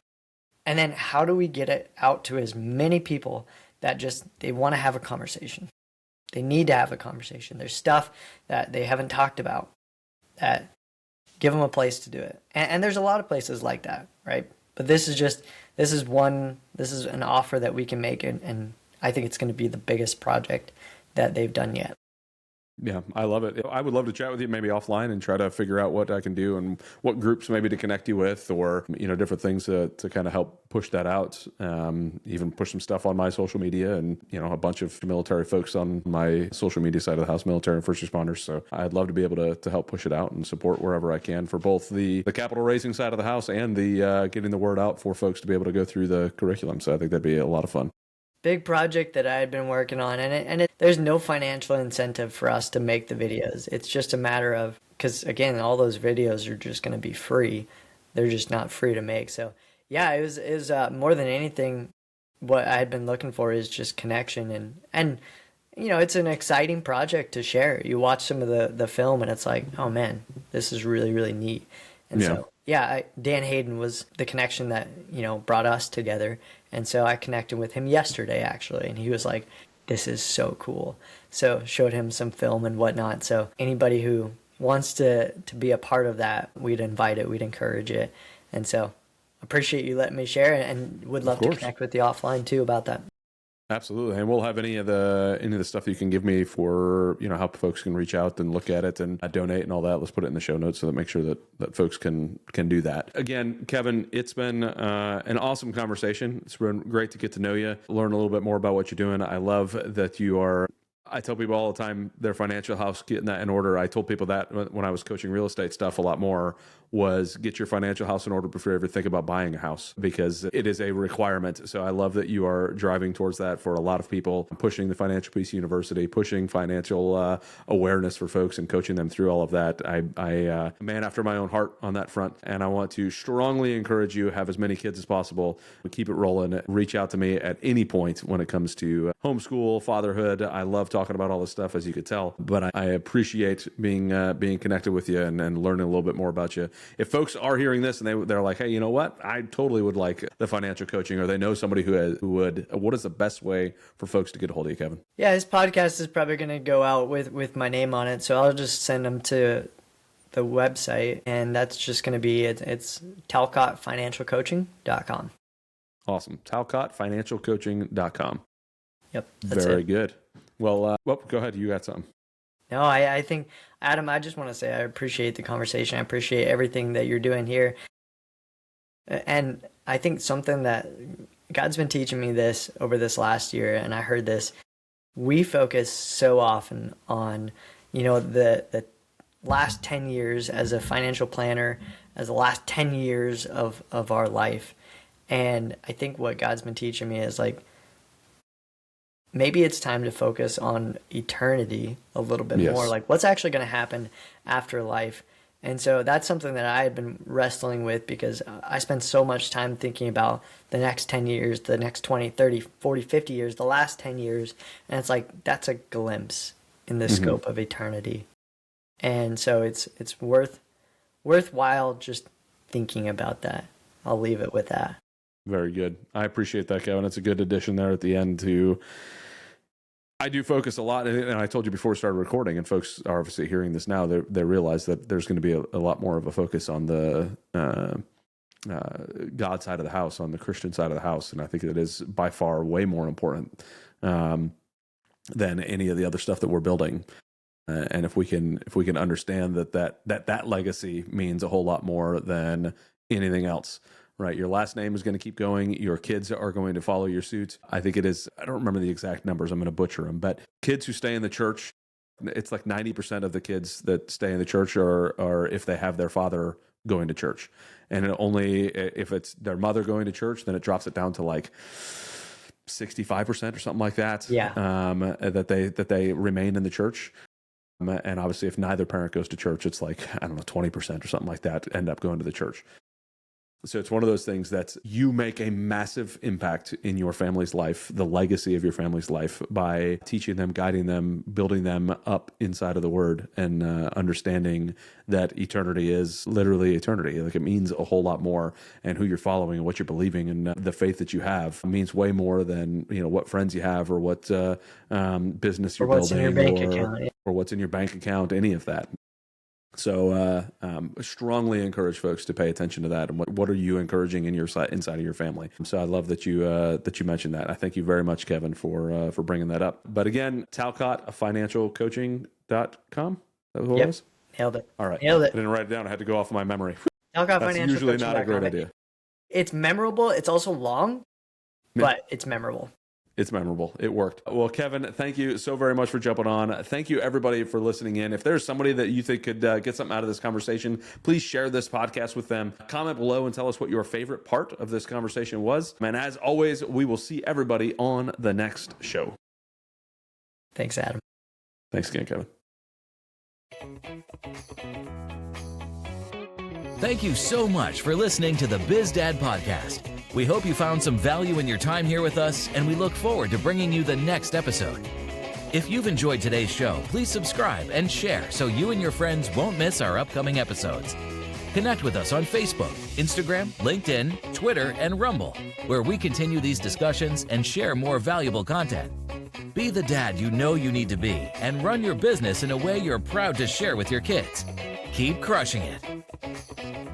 And then how do we get it out to as many people that just, they want to have a conversation. They need to have a conversation. There's stuff that they haven't talked about, that give them a place to do it. And there's a lot of places like that, right? But this is an offer that we can make, and I think it's going to be the biggest project that they've done yet. Yeah, I love it. I would love to chat with you maybe offline and try to figure out what I can do and what groups maybe to connect you with, or, different things to kind of help push that out. Even push some stuff on my social media, and, a bunch of military folks on my social media side of the house, military and first responders. So I'd love to be able to help push it out and support wherever I can for both the capital raising side of the house and the getting the word out for folks to be able to go through the curriculum. So I think that'd be a lot of fun. Big project that I had been working on, and there's no financial incentive for us to make the videos. It's just a matter of, because again, all those videos are just going to be free. They're just not free to make. So yeah, it was more than anything, what I had been looking for is just connection, and it's an exciting project to share. You watch some of the film and it's like, oh man, this is really, really neat. And so yeah, Dan Hayden was the connection that, brought us together. And so I connected with him yesterday, actually, and he was like, this is so cool. So showed him some film and whatnot. So anybody who wants to be a part of that, we'd invite it, we'd encourage it. And so appreciate you letting me share, and would love to connect with you offline too about that. Absolutely. And we'll have any of the stuff you can give me for, how folks can reach out and look at it and donate and all that. Let's put it in the show notes so that make sure that folks can do that. Again, Kevin, it's been an awesome conversation. It's been great to get to know you, learn a little bit more about what you're doing. I love that I tell people all the time, their financial house, getting that in order. I told people that when I was coaching real estate stuff a lot more, was get your financial house in order before you ever think about buying a house, because it is a requirement. So I love that you are driving towards that for a lot of people, pushing the Financial Peace University, pushing financial awareness for folks and coaching them through all of that. I a man after my own heart on that front. And I want to strongly encourage you, have as many kids as possible, keep it rolling, reach out to me at any point when it comes to homeschool, fatherhood. I love talking about all this stuff, as you could tell, but I appreciate being connected with you and learning a little bit more about you. If folks are hearing this and they're like, hey, you know what? I totally would like the financial coaching, or they know somebody who would, what is the best way for folks to get a hold of you, Kevin? Yeah, his podcast is probably going to go out with my name on it. So I'll just send them to the website, and that's just going to be, it's talcottfinancialcoaching.com. Awesome. talcottfinancialcoaching.com. Yep. That's Very it. good. Well, go ahead. You got something. No, I think, Adam, I just want to say I appreciate the conversation. I appreciate everything that you're doing here. And I think something that God's been teaching me this over this last year, and I heard this, we focus so often on, the last 10 years as a financial planner, as the last 10 years of our life. And I think what God's been teaching me is like, maybe it's time to focus on eternity a little bit more, like what's actually going to happen after life. And so that's something that I had been wrestling with, because I spend so much time thinking about the next 10 years, the next 20, 30, 40, 50 years, the last 10 years. And it's like, that's a glimpse in the scope of eternity. And so it's worthwhile just thinking about that. I'll leave it with that. Very good. I appreciate that, Kevin. It's a good addition there at the end too. I do focus a lot, and I told you before we started recording, and folks are obviously hearing this now, they realize that there's going to be a lot more of a focus on the God side of the house, on the Christian side of the house, and I think it is by far way more important than any of the other stuff that we're building. And if we can understand that legacy means a whole lot more than anything else. Right. Your last name is going to keep going. Your kids are going to follow your suit. I think it is, I don't remember the exact numbers. I'm going to butcher them, but kids who stay in the church It's like 90% of the kids that stay in the church are if they have their father going to church. And only if it's their mother going to church, then it drops it down to like 65% or something like that. Yeah. That they remain in the church. And obviously if neither parent goes to church, it's like, I don't know, 20% or something like that end up going to the church. So it's one of those things that you make a massive impact in your family's life, the legacy of your family's life, by teaching them, guiding them, building them up inside of the Word, and understanding that eternity is literally eternity. Like, it means a whole lot more, and who you're following and what you're believing and the faith that you have means way more than, what friends you have or what business you're what's building in your bank account. or what's in your bank account, any of that. So strongly encourage folks to pay attention to that. And what are you encouraging in your inside of your family? So I love that you mentioned that. I thank you very much, Kevin, for bringing that up. But again, Talcott Financial Coaching.com. Is that what it was? Nailed it. All right. Nailed it. I didn't write it down. I had to go off of my memory. Talcott That's Financial usually not a great idea. It's memorable. It's also long, but it's memorable. It's memorable. It worked. Well, Kevin, thank you so very much for jumping on. Thank you, everybody, for listening in. If there's somebody that you think could get something out of this conversation, please share this podcast with them. Comment below and tell us what your favorite part of this conversation was. And as always, we will see everybody on the next show. Thanks, Adam. Thanks again, Kevin. Thank you so much for listening to the BizDad Podcast. We hope you found some value in your time here with us, and we look forward to bringing you the next episode. If you've enjoyed today's show, please subscribe and share so you and your friends won't miss our upcoming episodes. Connect with us on Facebook, Instagram, LinkedIn, Twitter, and Rumble, where we continue these discussions and share more valuable content. Be the dad you know you need to be and run your business in a way you're proud to share with your kids. Keep crushing it.